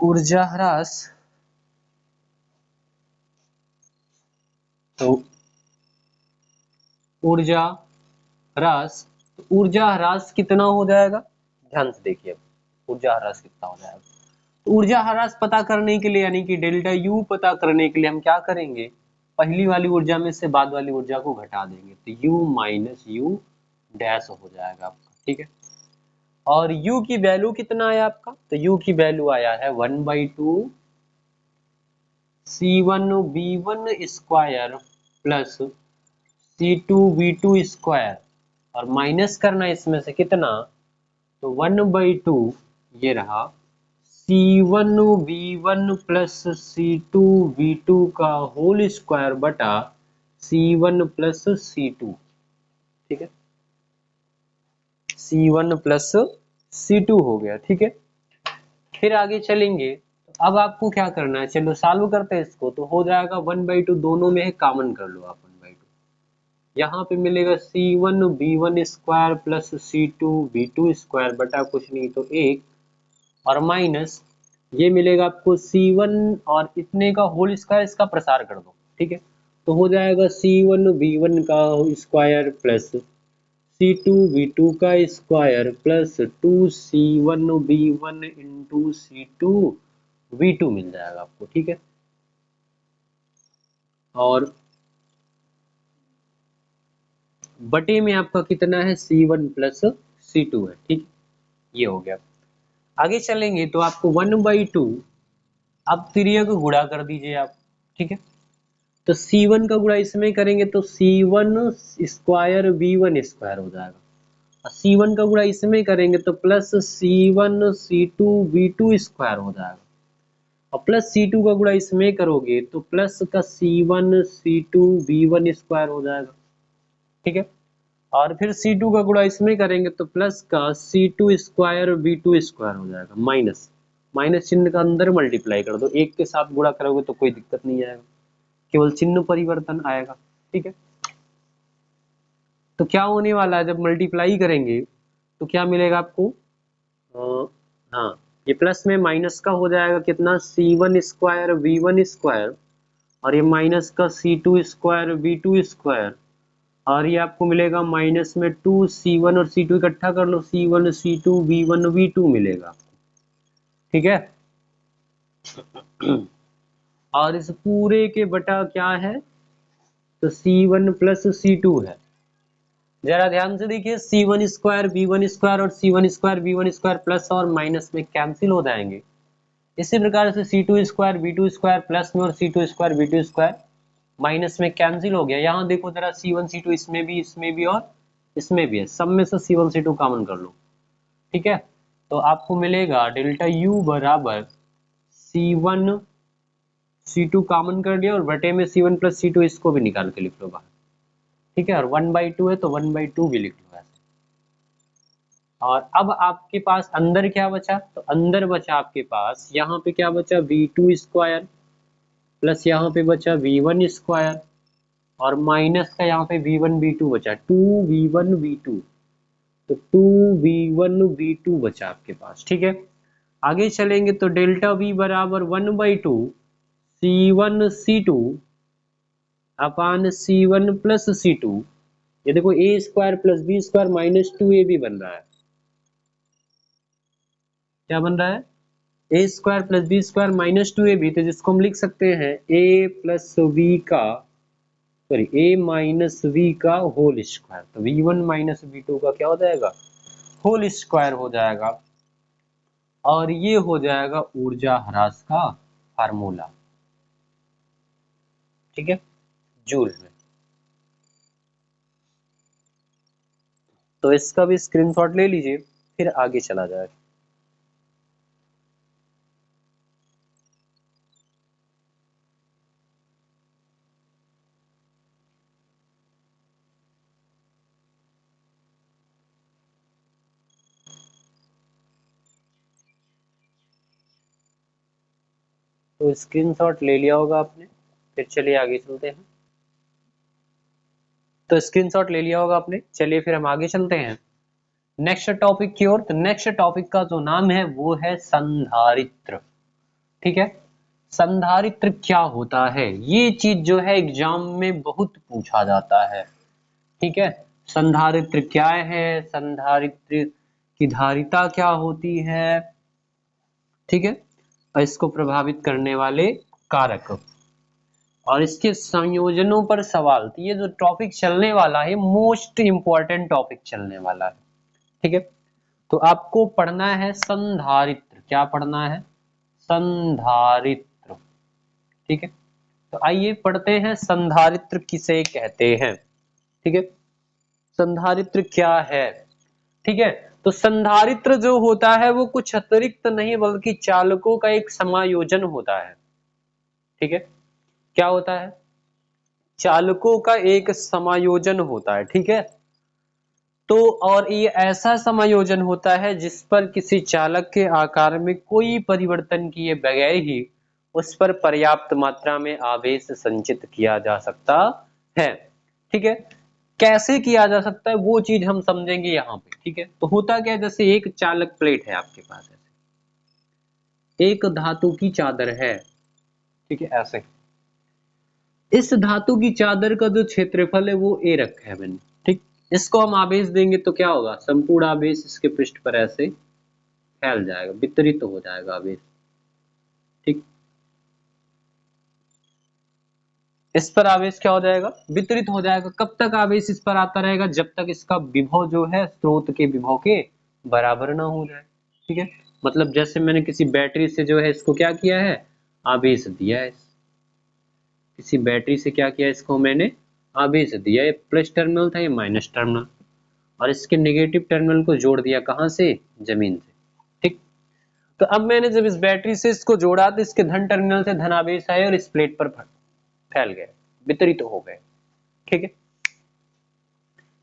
ऊर्जा ह्रास, तो ऊर्जा ह्रास, तो ऊर्जा ह्रास कितना हो जाएगा, ध्यान से देखिए, ऊर्जा ह्रास कितना हो जाएगा, तो ऊर्जा ह्रास पता करने के लिए यानी कि डेल्टा यू पता करने के लिए हम क्या करेंगे, पहली वाली ऊर्जा में से बाद वाली ऊर्जा को घटा देंगे, तो U माइनस U डैश हो जाएगा आपका, ठीक है। और U की वैल्यू कितना आया आपका, तो U की वैल्यू आया है 1/2 C1 V1 square plus C2 V2 square, और माइनस करना इसमें से कितना, तो 1/2 ये रहा C1 V1 plus C2 V2 का होल स्क्वायर बटा C1 प्लस C2, ठीक है, C1 प्लस C2 हो गया, ठीक है। फिर आगे चलेंगे तो अब आपको क्या करना है, चलो सॉल्व करते हैं इसको, तो हो जाएगा 1/2, दोनों में है कॉमन कर लो आप, 1/2 यहाँ पे मिलेगा C1 V1 square plus C2 V2 square बटा कुछ नहीं तो 1, और माइनस ये मिलेगा आपको C1 और इतने का होल स्क्वायर, इसका प्रसार कर दो, ठीक है, तो हो जाएगा C1 V1 का स्क्वायर प्लस C2 V2 का square plus 2C1 V1 into C2 V2 मिल जाएगा आपको, ठीक है, और बटे में आपका कितना है C1 प्लस C2 है, ठीक, ये हो गया। आगे चलेंगे तो आपको 1/2 अब तिर्यक गुणा कर दीजिए आप, ठीक है, तो C1 का गुणा इसमें करेंगे तो C1 स्क्वायर V1 स्क्वायर हो जाएगा, और C1 का गुणा इसमें करेंगे तो plus C1 C2 V2 square हो जाएगा, और प्लस C2 का गुणा इसमें करोगे तो प्लस का C1 C2 V1 स्क्वायर हो जाएगा, ठीक है, और फिर C2 का गुणा इसमें करेंगे तो प्लस का C2 स्क्वायर V2 स्क्वायर हो जाएगा, माइनस माइनस चिन्ह का अंदर मल्टीप्लाई कर दो, एक के साथ गुणा करोगे तो कोई दिक्कत नहीं आएगा, केवल चिन्ह परिवर्तन आएगा, ठीक है। तो क्या होने वाला है, जब मल्टीप्लाई करेंगे तो क्या मिलेगा आपको, हाँ ये प्लस में माइनस का हो जाएगा कितना, C1 स्क्वायर V1 स्क्वायर, और ये माइनस का C2 स्क्वायर V2 स्क्वायर, और ये आपको मिलेगा माइनस में 2C1 और C2 इकट्ठा कर लो, C1 C2 V1 V2 मिलेगा, ठीक है। और इस पूरे के बटा क्या है, तो C1 प्लस C2 है, जरा ध्यान से देखिए, C1 स्क्वायर V1 स्क्वायर और C1 square V1 square plus और माइनस में कैंसिल हो जाएंगे, इसी प्रकार से C2 square V2 square plus में और C2 square V2 square minus में कैंसिल हो गया, यहाँ देखो जरा C1 C2 इसमें भी और इसमें भी है, सब में से C1 C2 कॉमन कर लो, ठीक है, तो आपको मिलेगा डेल्टा U बराबर C1 C2 कॉमन कर लिया और बटे में C1 प्लस C2 इसको भी निकाल के लिख लो बाहर, ठीक है। और 1/2 है तो 1/2 भी लिख लो ऐसे। और अब आपके पास अंदर क्या बचा, तो अंदर बचा आपके पास यहाँ पे क्या बचा, V2 स्क्वायर प्लस यहाँ पे बचा V1 स्क्वायर और माइनस का यहाँ पे V1 V2 बचा, 2V1 V2, तो 2V1 V2 बचा आपके पास, ठीक है। आगे चलेंगे तो डेल्टा V बराबर 1/2 C1 C2 अपान C1 प्लस C2, ये देखो A square plus B square minus 2AB बन रहा है, क्या बन रहा है, A square plus B square minus 2AB, तो जिसको हम लिख सकते हैं ए प्लस वी का, सॉरी ए माइनस वी का होल स्क्वायर, तो V1 माइनस V2 का क्या हो जाएगा, होल स्क्वायर हो जाएगा। और ये हो जाएगा ऊर्जा ह्रास का फार्मूला, ठीक है, जूल में। तो इसका भी स्क्रीनशॉट ले लीजिए, फिर आगे चला जाएगा। तो स्क्रीनशॉट ले लिया होगा आपने, फिर चलिए आगे चलते हैं। तो स्क्रीनशॉट ले लिया होगा आपने, चलिए फिर हम आगे चलते हैं नेक्स्ट टॉपिक की ओर। तो नेक्स्ट टॉपिक का जो नाम है वो है संधारित्र, ठीक है। संधारित्र क्या होता है, ये चीज जो है एग्जाम में बहुत पूछा जाता है, ठीक है। संधारित्र क्या है, संधारित्र की धारिता क्या होती है, ठीक है, और इसको प्रभावित करने वाले कारक और इसके संयोजनों पर सवाल। तो ये जो टॉपिक चलने वाला है मोस्ट इंपॉर्टेंट टॉपिक चलने वाला है, ठीक है। तो आपको पढ़ना है संधारित्र, क्या पढ़ना है, संधारित्र, ठीक है। तो आइए पढ़ते हैं संधारित्र किसे कहते हैं, ठीक है, संधारित्र क्या है, ठीक है। तो संधारित्र जो होता है वो कुछ अतिरिक्त नहीं बल्कि चालकों का एक समायोजन होता है, ठीक है। क्या होता है, चालकों का एक समायोजन होता है, ठीक है। तो और ये ऐसा समायोजन होता है जिस पर किसी चालक के आकार में कोई परिवर्तन किए बगैर ही उस पर पर्याप्त मात्रा में आवेश संचित किया जा सकता है, ठीक है। कैसे किया जा सकता है वो चीज हम समझेंगे यहाँ पे, ठीक है। तो होता क्या है, जैसे एक चालक प्लेट है आपके पास, ऐसे एक धातु की चादर है, ठीक है, ऐसे इस धातु की चादर का जो क्षेत्रफल है वो ए रखा है मैंने, ठीक। इसको हम आवेश देंगे तो क्या होगा, संपूर्ण आवेश इसके पृष्ठ पर ऐसे फैल जाएगा, वितरित तो हो जाएगा आवेश, ठीक। इस पर आवेश क्या हो जाएगा, वितरित हो जाएगा। कब तक आवेश इस पर आता रहेगा, जब तक इसका विभव जो है स्रोत के विभव के बराबर ना हो जाए, ठीक है। मतलब जैसे मैंने किसी बैटरी से जो है इसको क्या किया है, आवेश दिया है, किसी बैटरी से क्या किया, इसको मैंने आवेश दिया, ये प्लस टर्मिनल था, ये माइनस टर्मिनल, और इसके नेगेटिव टर्मिनल को जोड़ दिया कहां से, जमीन से, ठीक। तो अब मैंने जब इस बैटरी से इसको जोड़ा तो इसके धन टर्मिनल से धनावेश आए और इस प्लेट पर फैल गए, वितरित तो हो गए, ठीक है।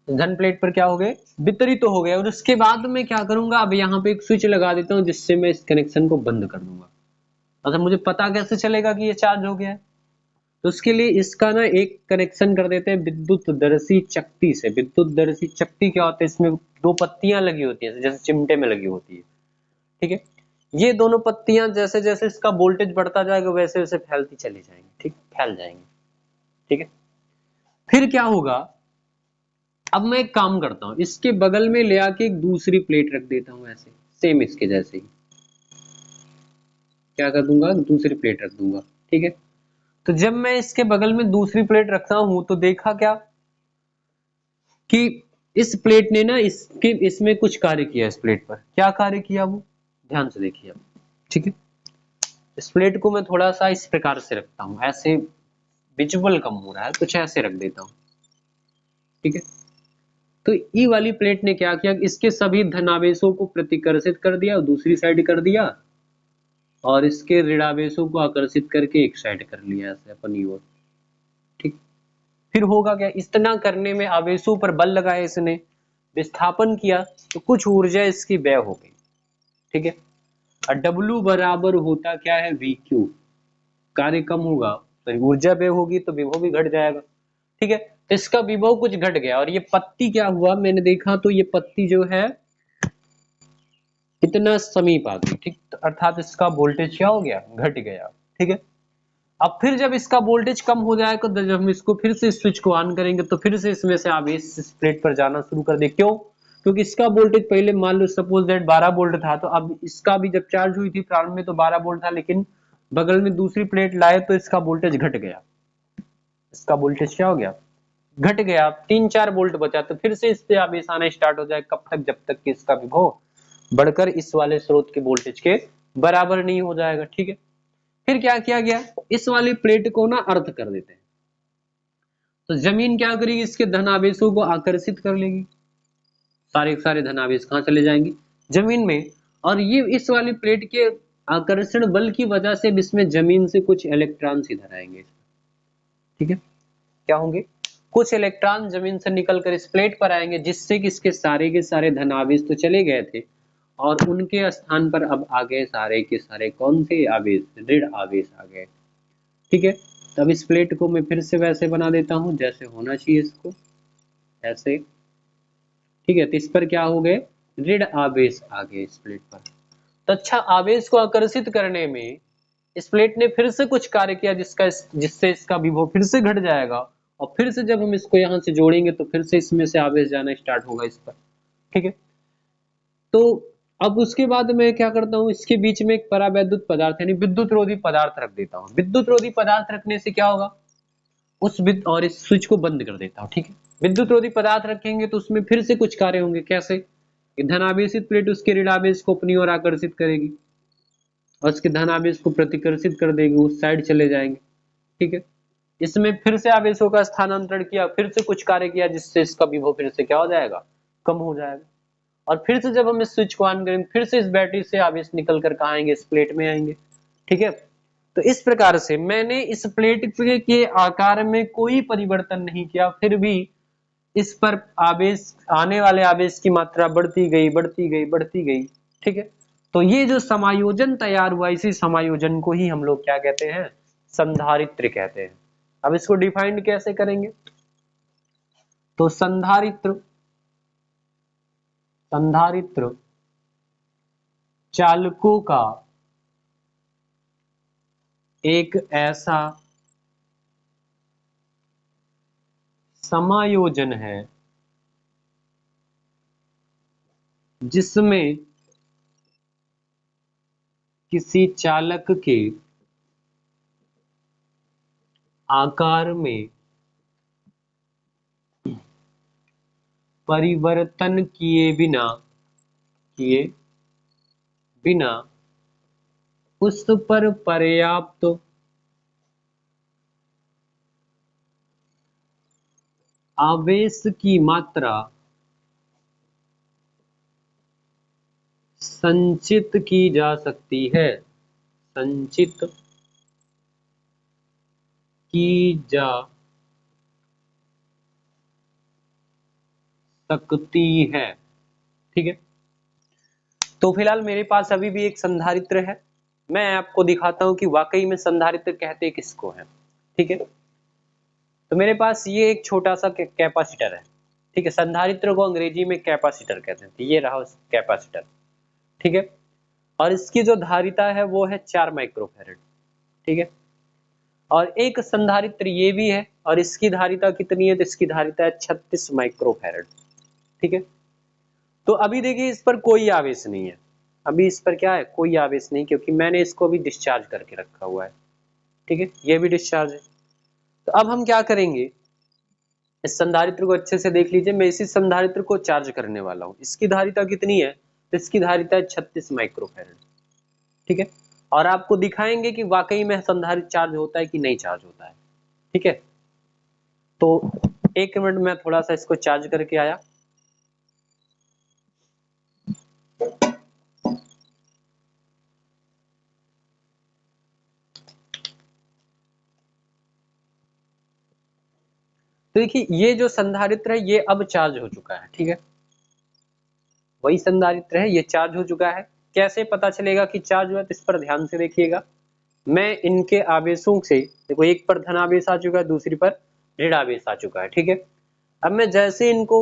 धन प्लेट पर क्या हो गए, वितरित तो हो गए। और उसके बाद मैं क्या करूंगा, अब यहाँ पे एक स्विच लगा देता हूँ जिससे मैं इस कनेक्शन को बंद कर दूंगा। अच्छा, मुझे पता कैसे चलेगा कि ये चार्ज हो गया है, तो उसके लिए इसका ना एक कनेक्शन कर देते हैं विद्युत दर्शी चकती से। विद्युत दर्शी चकती क्या होता है, इसमें दो पत्तियां लगी होती है जैसे चिमटे में लगी होती है, ठीक है। ये दोनों पत्तियां जैसे जैसे इसका वोल्टेज बढ़ता जाएगा वैसे वैसे फैलती चली जाएंगी, ठीक, फैल जाएंगे, ठीक है। फिर क्या होगा, अब मैं एक काम करता हूं, इसके बगल में ले आके एक दूसरी प्लेट रख देता हूं ऐसे, सेम इसके जैसे ही क्या कर दूंगा, दूसरी प्लेट रख दूंगा, ठीक है। तो जब मैं इसके बगल में दूसरी प्लेट रखता हूं तो देखा क्या कि इस प्लेट ने ना इसके इसमें कुछ कार्य किया, इस प्लेट पर क्या कार्य किया वो ध्यान से देखिए अब, ठीक है। इस प्लेट को मैं थोड़ा सा इस प्रकार से रखता हूं, ऐसे विजुअल कम हो रहा है, कुछ ऐसे रख देता हूं, ठीक है। तो ई वाली प्लेट ने क्या किया, इसके सभी धनावेशों को प्रतिकर्षित कर दिया और दूसरी साइड कर दिया और इसके ऋण आवेशों को आकर्षित करके एक साइड कर लिया ऐसे अपनी ओर, ठीक। फिर होगा क्या, इतना करने में आवेशों पर बल लगाया इसने, विस्थापन किया, तो कुछ ऊर्जा इसकी व्यय हो गई, ठीक है। और W बराबर होता क्या है, VQ, कार्य कम होगा तो ऊर्जा व्यय होगी तो विभव भी घट जाएगा, ठीक है। तो इसका विभव कुछ घट गया और ये पत्ती क्या हुआ, मैंने देखा तो ये पत्ती जो है कितना समीप आ गई, ठीक। तो अर्थात इसका वोल्टेज क्या हो गया, घट गया, ठीक है। अब फिर जब इसका वोल्टेज कम हो जाएगा तो जब हम इसको फिर से स्विच को ऑन करेंगे तो फिर से इसमें से आवेश इस प्लेट पर जाना शुरू कर दे, क्यों, क्योंकि इसका वोल्टेज पहले मान लो सपोज दैट 12 वोल्ट था, तो अब इसका भी जब चार्ज हुई थी प्रारंभ में तो 12 वोल्ट था, लेकिन बगल में दूसरी प्लेट लाए तो इसका वोल्टेज घट गया, इसका वोल्टेज क्या हो गया, घट गया, 3-4 वोल्ट बचा, तो फिर से इस पे आवेश आना स्टार्ट हो जाए, कब तक, जब तक कि इसका विभव बढ़कर इस वाले स्रोत के वोल्टेज के बराबर नहीं हो जाएगा, ठीक है। फिर क्या किया गया, इस वाली प्लेट को ना अर्थ कर देते हैं, तो जमीन क्या करेगी, इसके धनावेशों को आकर्षित कर लेगी, सारे सारे धनावेश कहाँ चले जाएंगे, जमीन में। और ये इस वाली प्लेट के आकर्षण बल की वजह से इसमें जमीन से कुछ इलेक्ट्रॉन इधर आएंगे, ठीक है। क्या होंगे, कुछ इलेक्ट्रॉन जमीन से निकलकर इस प्लेट पर आएंगे, जिससे कि इसके सारे के सारे धनावेश तो चले गए थे और उनके स्थान पर अब आ गए सारे के सारे कौन से आवेश, ऋण आवेश आ गए, ठीक है। तब इस प्लेट को मैं फिर से वैसे बना देता हूं जैसे होना चाहिए इसको, ऐसे, ठीक है। तो इस पर क्या हो गए, ऋण आवेश आ गए इस प्लेट पर। तो अच्छा, आवेश को आकर्षित करने में इस प्लेट ने फिर से कुछ कार्य किया जिससे इसका विभव फिर से घट जाएगा, और फिर से जब हम इसको यहाँ से जोड़ेंगे तो फिर से इसमें से आवेश जाना स्टार्ट होगा इस पर, ठीक है। तो अब उसके बाद मैं क्या करता हूँ, इसके बीच में एक परावैद्युत पदार्थ यानी विद्युत रोधी पदार्थ रख देता हूँ। विद्युत रोधी पदार्थ रखने से क्या होगा, उस विद्युत और इस स्विच को बंद कर देता हूँ, ठीक है। विद्युत रोधी पदार्थ रखेंगे तो उसमें फिर से कुछ कार्य होंगे, कैसे, धनावेशित प्लेट उसके ऋणावेश को अपनी ओर आकर्षित करेगी और उसके धनावेश को प्रतिकर्षित कर देगी, उस साइड चले जाएंगे, ठीक है। इसमें फिर से आवेशों का स्थानांतरण किया, फिर से कुछ कार्य किया जिससे इसका विभव फिर से क्या हो जाएगा, कम हो जाएगा। और फिर से जब हम इस स्विच को ऑन करेंगे फिर से इस बैटरी से आवेश निकल कर कहाँ आएंगे, इस प्लेट में आएंगे, ठीक है। तो इस प्रकार से मैंने इस प्लेट के आकार में कोई परिवर्तन नहीं किया, फिर भी इस पर आवेश, आने वाले आवेश की मात्रा बढ़ती गई बढ़ती गई बढ़ती गई, ठीक है। तो ये जो समायोजन तैयार हुआ, इसी समायोजन को ही हम लोग क्या कहते हैं, संधारित्र कहते हैं। अब इसको डिफाइंड कैसे करेंगे, तो संधारित्र, संधारित्र चालकों का एक ऐसा समायोजन है जिसमें किसी चालक के आकार में परिवर्तन किए बिना उस पर पर्याप्त आवेश की मात्रा संचित की जा सकती है, संचित की जा सकती है, ठीक है। तो फिलहाल मेरे पास अभी भी एक संधारित्र है, मैं आपको दिखाता हूं कि वाकई में संधारित्र कहते किसको है, ठीक है। तो मेरे पास ये एक छोटा सा कैपेसिटर है, ठीक है। संधारित्र को अंग्रेजी में कैपेसिटर कहते हैं, तो ये रहा उस कैपेसिटर, ठीक है। और इसकी जो धारिता है वो है 4 माइक्रोफैरड, ठीक है। और एक संधारित्र ये भी है और इसकी धारिता कितनी है, तो इसकी धारिता है 36 माइक्रोफैरड, ठीक है। तो अभी देखिए इस पर कोई आवेश नहीं है, अभी इस पर क्या है, कोई आवेश नहीं, क्योंकि मैंने इसको अभी डिस्चार्ज करके रखा हुआ है, ठीक है। ये भी डिस्चार्ज है। तो अब हम क्या करेंगे, इस संधारित्र को अच्छे से देख लीजिए, मैं इसी संधारित्र को चार्ज करने वाला हूँ। इसकी धारिता कितनी है, तो इसकी धारिता है 36 माइक्रोफैरड, ठीक है। और आपको दिखाएंगे कि वाकई में संधारित्र चार्ज होता है कि नहीं चार्ज होता है, ठीक है। तो 1 मिनट में थोड़ा सा इसको चार्ज करके आया। तो देखिए ये जो संधारित्र है ये अब चार्ज हो चुका है, ठीक है, वही संधारित्र है, ये चार्ज हो चुका है। कैसे पता चलेगा कि चार्ज हुआ, तो इस पर ध्यान से देखिएगा। मैं इनके आवेशों से, देखो एक पर धन आवेश आ चुका है, दूसरी पर ऋण आवेश आ चुका है, ठीक है। अब मैं जैसे इनको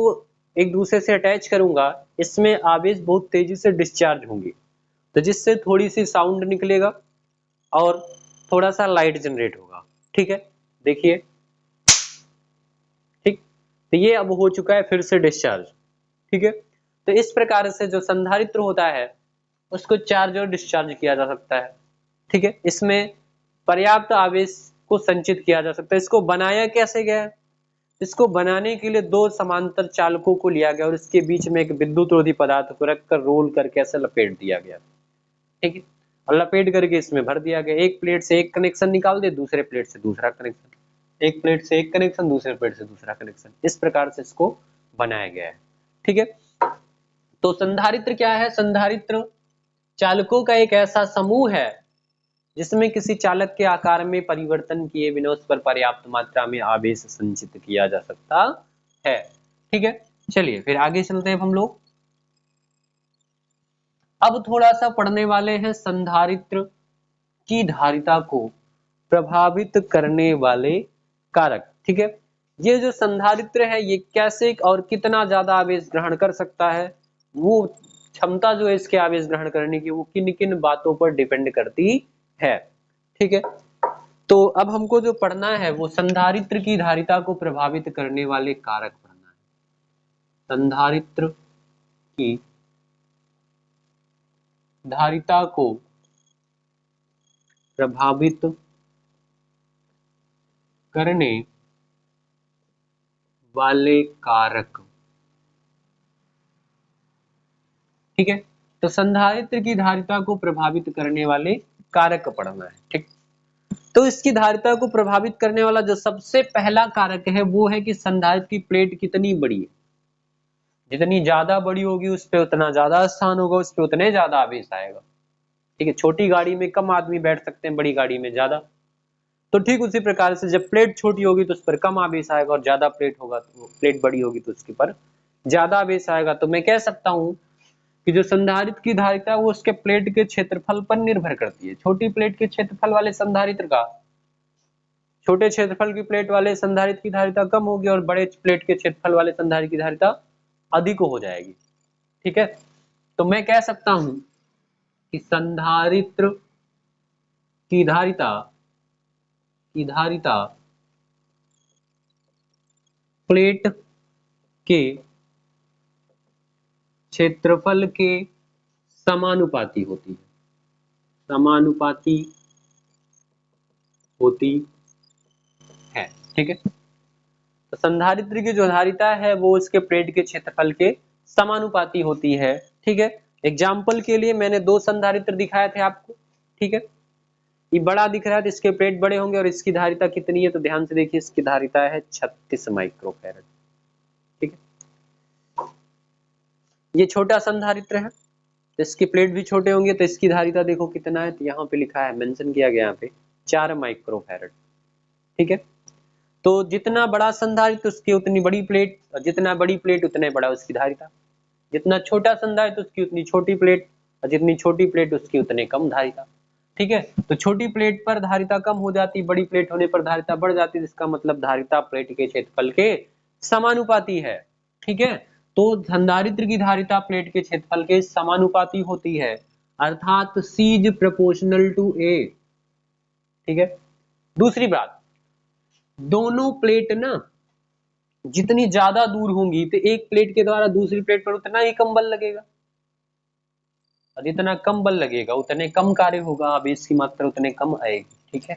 एक दूसरे से अटैच करूंगा, इसमें आवेश बहुत तेजी से डिस्चार्ज होंगे, तो जिससे थोड़ी सी साउंड निकलेगा और थोड़ा सा लाइट जनरेट होगा, ठीक है। देखिए, ठीक, तो ये अब हो चुका है फिर से डिस्चार्ज, ठीक है। तो इस प्रकार से जो संधारित्र होता है उसको चार्ज और डिस्चार्ज किया जा सकता है, ठीक है। इसमें पर्याप्त आवेश को संचित किया जा सकता है। इसको बनाया कैसे गया है? इसको बनाने के लिए दो समांतर चालकों को लिया गया और इसके बीच में एक विद्युत रोधी पदार्थ को रखकर रोल करके ऐसे लपेट दिया गया, ठीक है। और लपेट करके इसमें भर दिया गया। एक प्लेट से एक कनेक्शन निकाल दे, दूसरे प्लेट से दूसरा कनेक्शन, एक प्लेट से एक कनेक्शन, दूसरे प्लेट से दूसरा कनेक्शन, इस प्रकार से इसको बनाया गया है, ठीक है। तो संधारित्र क्या है? संधारित्र चालकों का एक ऐसा समूह है जिसमें किसी चालक के आकार में परिवर्तन किए बिना उस पर पर्याप्त मात्रा में आवेश संचित किया जा सकता है, ठीक है। चलिए फिर आगे चलते हैं हम लोग। अब थोड़ा सा पढ़ने वाले हैं संधारित्र की धारिता को प्रभावित करने वाले कारक, ठीक है। ये जो संधारित्र है ये कैसे और कितना ज्यादा आवेश ग्रहण कर सकता है, वो क्षमता जो है इसके आवेश ग्रहण करने की, वो किन किन बातों पर डिपेंड करती है, ठीक है। तो अब हमको जो पढ़ना है वो संधारित्र की धारिता को प्रभावित करने वाले कारक पढ़ना है। संधारित्र की धारिता को प्रभावित करने वाले कारक, ठीक है। तो संधारित्र की धारिता को प्रभावित करने वाले कारक पढ़ना है, ठीक। तो इसकी धारिता को प्रभावित करने वाला जो सबसे पहला कारक है वो है कि संधारित्र की प्लेट कितनी बड़ी है। जितनी ज्यादा बड़ी होगी उस पे उतना ज्यादा स्थान होगा, उस पे उतने ज्यादा आवेश आएगा, ठीक है। छोटी गाड़ी में कम आदमी बैठ सकते हैं, बड़ी गाड़ी में ज्यादा। तो ठीक उसी प्रकार से जब प्लेट छोटी होगी तो उस पर कम आवेश आएगा, और ज्यादा प्लेट होगा तो प्लेट बड़ी होगी तो उसके पर ज्यादा आवेश आएगा। तो मैं कह सकता हूं कि जो संधारित्र की धारिता है वो उसके प्लेट के क्षेत्रफल पर निर्भर करती है। छोटी प्लेट के क्षेत्रफल वाले संधारित्र का, छोटे क्षेत्रफल की प्लेट वाले संधारित्र की धारिता कम होगी और बड़े प्लेट के क्षेत्रफल वाले संधारित्र की धारिता अधिक हो जाएगी, ठीक है। तो मैं कह सकता हूं कि संधारित्र की धारिता प्लेट के क्षेत्रफल के समानुपाती होती है, समानुपाती होती है, ठीक है। तो संधारित्र की जो धारिता है वो उसके प्लेट के क्षेत्रफल के समानुपाती होती है, ठीक है। एग्जाम्पल के लिए मैंने दो संधारित्र दिखाए थे आपको, ठीक है। ये बड़ा दिख रहा है तो इसके प्लेट बड़े होंगे, और इसकी धारिता कितनी है तो ध्यान से देखिए, इसकी धारिता है 36 माइक्रोफैरड, ठीक है। ये छोटा संधारित्र है तो इसके प्लेट भी छोटे होंगे, तो इसकी धारिता देखो कितना है, तो यहाँ पे लिखा है, मेंशन किया गया यहाँ पे 4 माइक्रोफैरड, ठीक है। तो जितना बड़ा संधारित्र उसकी उतनी बड़ी प्लेट, और जितना बड़ी प्लेट उतने बड़ा उसकी धारिता। जितना छोटा संधारित्र उसकी उतनी छोटी प्लेट, और जितनी छोटी प्लेट उसकी उतने कम धारिता, ठीक है। तो छोटी प्लेट पर धारिता कम हो जाती, बड़ी प्लेट होने पर धारिता बढ़ जाती, जिसका मतलब धारिता प्लेट के क्षेत्रफल के समानुपाती है, ठीक है। तो संधारित्र की धारिता प्लेट के क्षेत्रफल के समानुपाती होती है, अर्थात C is proportional to A, ठीक है। दूसरी बात, दोनों प्लेट ना जितनी ज्यादा दूर होंगी तो एक प्लेट के द्वारा दूसरी प्लेट पर उतना ही कम बल लगेगा, और जितना कम बल लगेगा उतने कम कार्य होगा, आवेश की मात्रा उतने कम आएगी, ठीक है।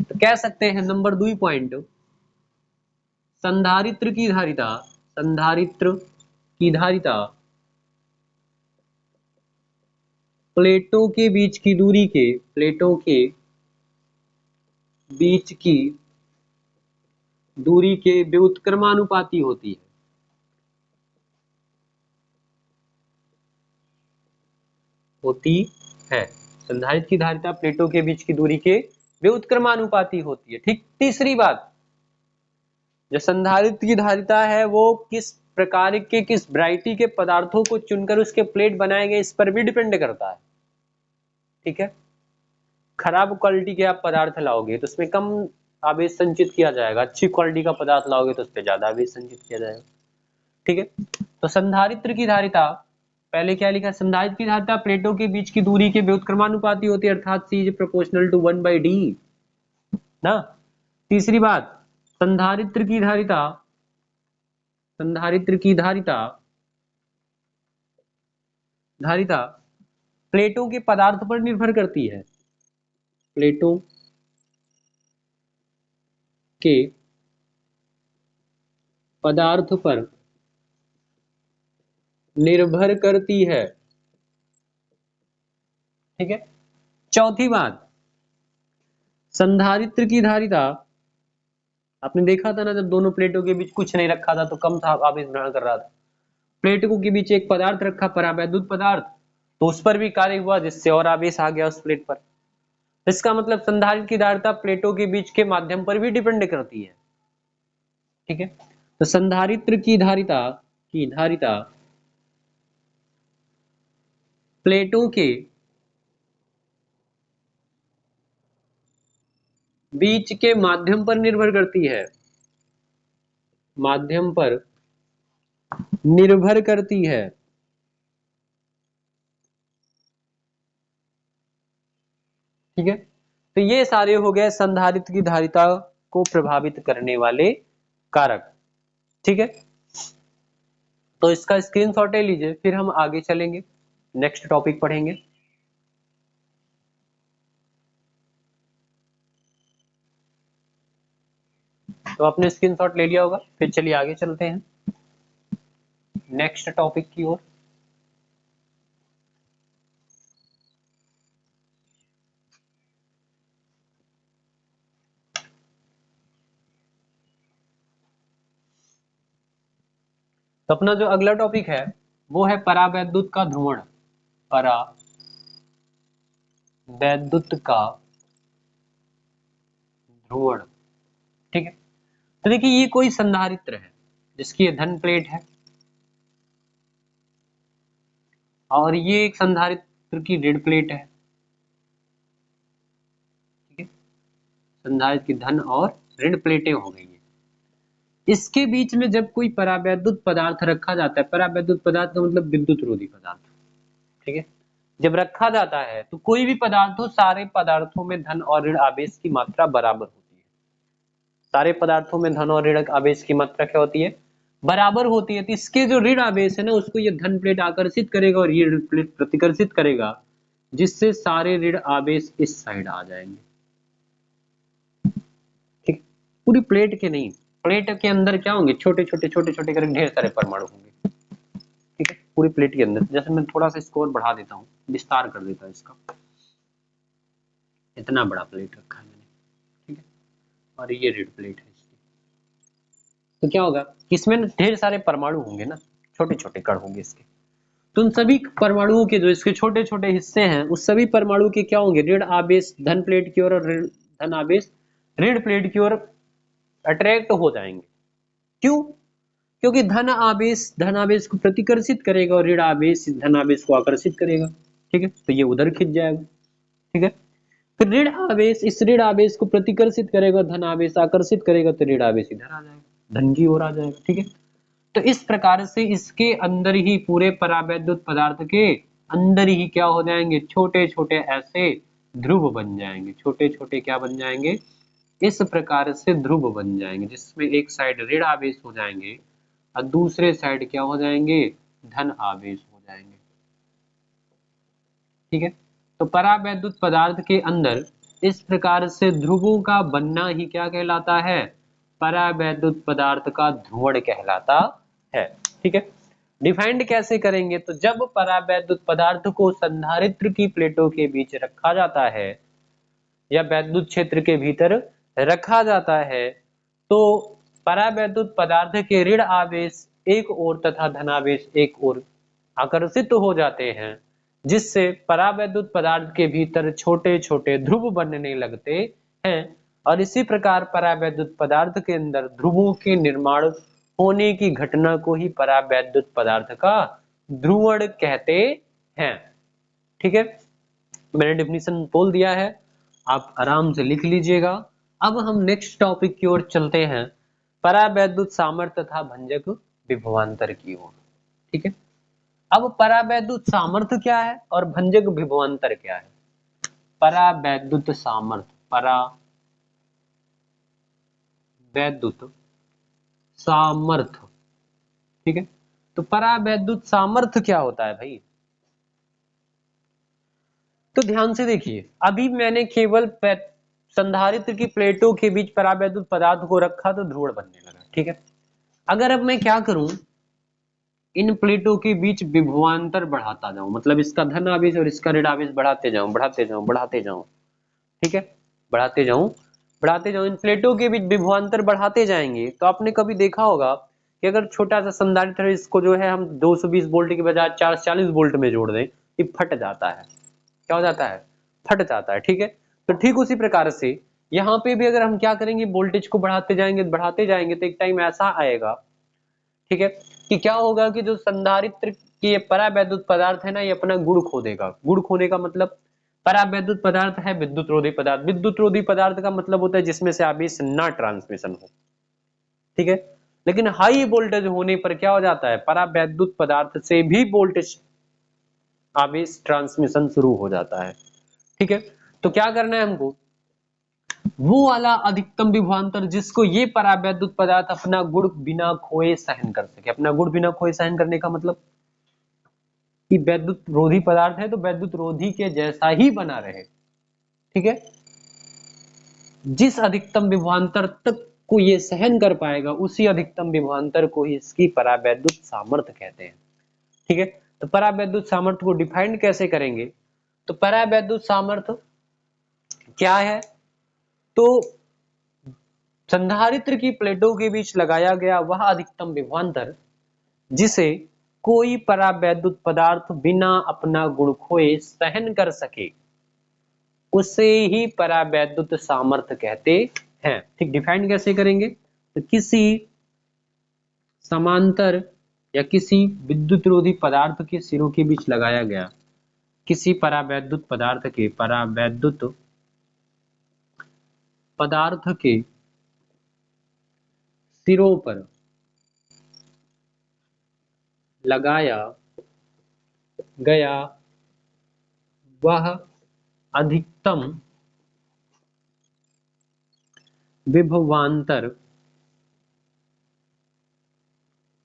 तो कह सकते हैं नंबर 2 पॉइंट, संधारित्र की धारिता, संधारित्र की धारिता प्लेटों के बीच की दूरी के, प्लेटों के बीच की दूरी के व्युत्क्रमानुपाती होती है, संधारित्र की धारिता प्लेटों के बीच की दूरी के व्युत्क्रमानुपाती होती है, ठीक। तीसरी बात, जो संधारित्र की धारिता है वो किस प्रकार के, किस वैरायटी के पदार्थों को चुनकर उसके प्लेट बनाए गए इस पर भी डिपेंड करता है। ठीक है, खराब क्वालिटी के आप पदार्थ लाओगे तो उसमें कम आवेश संचित किया जाएगा, अच्छी क्वालिटी का पदार्थ लाओगे तो उस पर ज्यादा आवेश संचित किया जाएगा। ठीक है, तो संधारित्र की धारिता पहले क्या लिखा, संधारित्र की धारिता प्लेटों के बीच की दूरी के व्युत्क्रमानुपाती होती है, अर्थात C is proportional to 1/d ना। तीसरी बात, संधारित्र की धारिता, संधारित्र की धारिता धारिता प्लेटों के पदार्थ पर निर्भर करती है, प्लेटों के पदार्थ पर निर्भर करती है। ठीक है, चौथी बात, संधारित्र की धारिता, आपने देखा था ना जब दोनों प्लेटों के बीच कुछ नहीं रखा था तो कम सा आवेश ग्रहण कर रहा था, प्लेटों के बीच एक पदार्थ रखा, परावैद्युत पदार्थ, तो उस पर भी कार्य हुआ जिससे और आवेश आ गया उस प्लेट पर। इसका मतलब संधारित्र की धारिता प्लेटों के बीच के माध्यम पर भी डिपेंड करती है। ठीक है, तो संधारित्र की धारिता प्लेटों के बीच के माध्यम पर निर्भर करती है, माध्यम पर निर्भर करती है। ठीक है, तो ये सारे हो गए संधारित्र की धारिता को प्रभावित करने वाले कारक। ठीक है, तो इसका स्क्रीनशॉट ले लीजिए, फिर हम आगे चलेंगे, नेक्स्ट टॉपिक पढ़ेंगे। तो आपने स्क्रीनशॉट ले लिया होगा, फिर चलिए आगे चलते हैं नेक्स्ट टॉपिक की ओर। तो अपना जो अगला टॉपिक है वो है परावैद्युत का ध्रुवण, परावैद्युत का ध्रुवण। ठीक है, तो देखिए ये कोई संधारित्र है जिसकी ये धन प्लेट है और ये एक संधारित्र की ऋण प्लेट है। ठीक है, संधारित्र की धन और ऋण प्लेटें हो गई है। इसके बीच में जब कोई परावैद्युत पदार्थ रखा जाता है, परावैद्युत पदार्थ का मतलब विद्युत रोधी पदार्थ। ठीक है, जब रखा जाता है तो कोई भी पदार्थ हो, सारे पदार्थों में धन और ऋण आवेश की मात्रा बराबर होती है। सारे पदार्थों में धन और ऋण आवेश की मात्रा क्या होती है, बराबर होती है। तो इसके जो ऋण आवेश है ना उसको ये धन प्लेट आकर्षित करेगा और ये ऋण प्लेट प्रतिकर्षित करेगा, जिससे सारे ऋण आवेश इस साइड आ जाएंगे। ठीक, पूरी प्लेट के नहीं, प्लेट के अंदर क्या होंगे, छोटे छोटे करके ढेर सारे परमाणु होंगे। ठीक है, पूरी प्लेट के अंदर। जैसे मैं थोड़ा सा इसको और बढ़ा देता हूँ, विस्तार कर देता हूँ इसका, इतना बड़ा प्लेट रखा है मैंने। ठीक है, और ये ऋण प्लेट है इसकी। तो क्या होगा, इसमें ढेर सारे परमाणु होंगे ना, छोटे छोटे कण होंगे इसके। तो उन सभी परमाणुओं के जो इसके छोटे छोटे हिस्से हैं उस सभी परमाणु के क्या होंगे, ऋण आवेश धन प्लेट की ओर और धन आवेश ऋण प्लेट की ओर अट्रैक्ट हो जाएंगे। क्यों, क्योंकि धन आवेश को प्रतिकर्षित करेगा और ऋण आवेश धन आवेश को आकर्षित करेगा। ठीक है, तो ये उधर खिंच जाएगा। ठीक है, फिर ऋण आवेश इस ऋण आवेश को प्रतिकर्षित करेगा, धन आवेश आकर्षित करेगा, तो ऋण आवेश इधर आ जाएगा, धन की ओर आ जाएगा। ठीक है, तो इस प्रकार से इसके अंदर ही, पूरे परावैद्युत पदार्थ के अंदर ही क्या हो जाएंगे, छोटे छोटे ऐसे ध्रुव बन जाएंगे। छोटे छोटे क्या बन जाएंगे, इस प्रकार से ध्रुव बन जाएंगे, जिसमें एक साइड ऋण आवेश हो जाएंगे और दूसरे साइड क्या हो जाएंगे, धन आवेश हो जाएंगे। ठीक है, तो परावैद्युत पदार्थ के अंदर इस प्रकार से ध्रुवों का बनना ही क्या कहलाता है, परावैद्युत पदार्थ का ध्रुवण कहलाता है। ठीक है, डिफाइंड कैसे करेंगे, तो जब परावैद्युत पदार्थ को संधारित्र की प्लेटों के बीच रखा जाता है या वैद्युत क्षेत्र के भीतर रखा जाता है, तो परावैद्युत पदार्थ के ऋण आवेश एक ओर तथा धनावेश एक ओर आकर्षित हो जाते हैं, जिससे परावैद्युत पदार्थ के भीतर छोटे छोटे ध्रुव बनने लगते हैं और इसी प्रकार परावैद्युत पदार्थ के अंदर ध्रुवों के निर्माण होने की घटना को ही परावैद्युत पदार्थ का ध्रुवण कहते हैं। ठीक है, मैंने डेफिनेशन बोल दिया है, आप आराम से लिख लीजिएगा। अब हम नेक्स्ट टॉपिक की ओर चलते हैं, परावैद्युत सामर्थ्य तथा भंजक विभवांतर की ओर। ठीक है, अब परावैद्युत सामर्थ्य क्या है और भंजक विभवांतर क्या है। परावैद्युत सामर्थ्य, परावैद्युत सामर्थ्य, ठीक है, तो परावैद्युत सामर्थ्य क्या होता है भाई। तो ध्यान से देखिए, अभी मैंने केवल संधारित्र की प्लेटों के बीच परावैद्युत पदार्थ को रखा तो ध्रुवण बनने लगा। ठीक है, अगर अब मैं क्या करूं, इन प्लेटों के बीच विभवांतर बढ़ाता जाऊं, मतलब इसका धन आवेश और इसका ऋण आवेश बढ़ाते जाऊं बढ़ाते जाऊं बढ़ाते जाऊं, ठीक है, बढ़ाते जाऊं बढ़ाते जाऊं, इन प्लेटों के बीच विभवांतर बढ़ाते जाएंगे तो आपने कभी देखा होगा कि अगर छोटा सा संधारित्र है, इसको जो है हम 220 वोल्ट की बजाय 440 वोल्ट में जोड़ दें, ये फट जाता है। क्या हो जाता है, फट जाता है। ठीक है, तो ठीक उसी प्रकार से यहाँ पे भी अगर हम क्या करेंगे, वोल्टेज को बढ़ाते जाएंगे तो एक टाइम ऐसा आएगा, ठीक है, कि क्या होगा कि जो संधारित्र की ये परावैद्युत पदार्थ है ना, ये अपना गुण खो देगा। गुण खोने का मतलब, परावैद्युत पदार्थ है विद्युत रोधी पदार्थ, विद्युत रोधी पदार्थ का मतलब होता है जिसमें से आवेश ना ट्रांसमिशन हो। ठीक है, लेकिन हाई वोल्टेज होने पर क्या हो जाता है, परावैद्युत पदार्थ से भी वोल्टेज आवेश ट्रांसमिशन शुरू हो जाता है। ठीक है, तो क्या करना है हमको, वो वाला अधिकतम विभवांतर जिसको ये परावैद्युत पदार्थ अपना गुण बिना खोए सहन कर सके। अपना गुण बिना खोए सहन करने का मतलब कि वैद्युत रोधी पदार्थ है तो वैद्युत रोधी के जैसा ही बना रहे। ठीक है, जिस अधिकतम विभवांतर तक को ये सहन कर पाएगा उसी अधिकतम विभवांतर को ही इसकी परावैद्युत सामर्थ्य कहते हैं। ठीक है, तो परावैद्युत सामर्थ्य को डिफाइन कैसे करेंगे, तो परावैद्युत सामर्थ्य क्या है, तो संधारित्र की प्लेटों के बीच लगाया गया वह अधिकतम विभवांतर जिसे कोई परावैद्युत पदार्थ बिना अपना गुण खोए सहन कर सके, उसे ही परावैद्युत सामर्थ्य कहते हैं। ठीक, डिफाइन कैसे करेंगे, तो किसी समांतर या किसी विद्युत रोधी पदार्थ के सिरों के बीच लगाया गया, किसी परावैद्युत पदार्थ के सिरों पर लगाया गया वह अधिकतम विभवांतर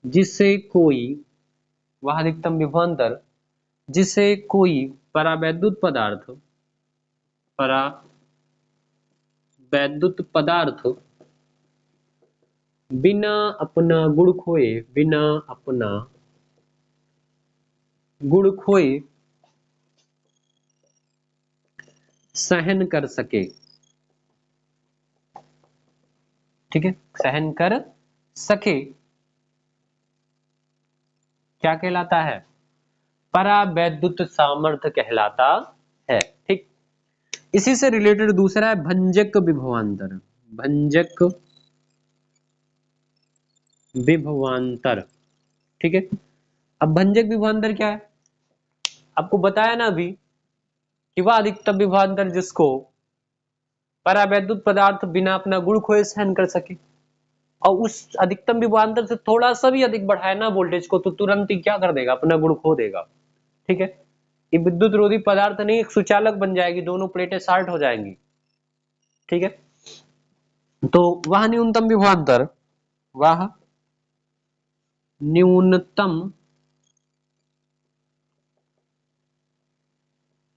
जिसे कोई वह अधिकतम विभवांतर जिसे कोई परावैद्युत पदार्थ बिना अपना गुण खोए सहन कर सके। ठीक है, सहन कर सके क्या कहलाता है, परावैद्युत सामर्थ्य कहलाता है। ठीक, इसी से रिलेटेड दूसरा है भंजक विभवांतर। भंजक विभवांतर, ठीक है, अब भंजक विभवांतर क्या है, आपको बताया ना अभी कि वह अधिकतम विभवांतर जिसको परावैद्युत पदार्थ बिना अपना गुण खोए सहन कर सके, और उस अधिकतम विभवांतर से थोड़ा सा भी अधिक बढ़ाए ना वोल्टेज को तो तुरंत ही क्या कर देगा, अपना गुण खो देगा। ठीक है, ये विद्युत रोधी पदार्थ नहीं, एक सुचालक बन जाएगी, दोनों प्लेटें शार्ट हो जाएंगी। ठीक है, तो वह न्यूनतम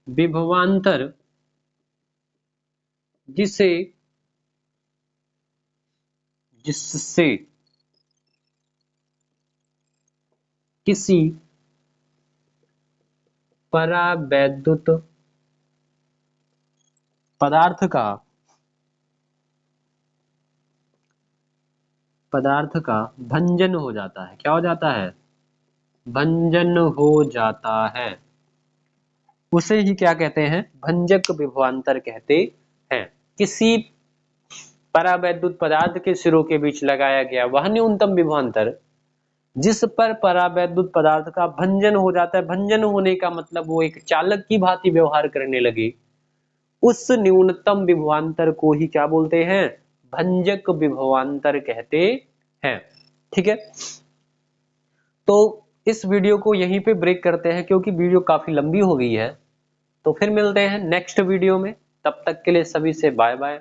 विभवांतर जिससे किसी परावैद्युत पदार्थ का भंजन हो जाता है। क्या हो जाता है, भंजन हो जाता है, उसे ही क्या कहते हैं, भंजक विभवांतर कहते हैं। किसी परावैद्युत पदार्थ के सिरों के बीच लगाया गया वह न्यूनतम विभवांतर जिस पर परावैद्युत पदार्थ का भंजन हो जाता है, भंजन होने का मतलब वो एक चालक की भांति व्यवहार करने लगे, उस न्यूनतम विभवांतर को ही क्या बोलते हैं, भंजक विभवांतर कहते हैं। ठीक है, तो इस वीडियो को यहीं पे ब्रेक करते हैं क्योंकि वीडियो काफी लंबी हो गई है। तो फिर मिलते हैं नेक्स्ट वीडियो में, तब तक के लिए सभी से बाय बाय।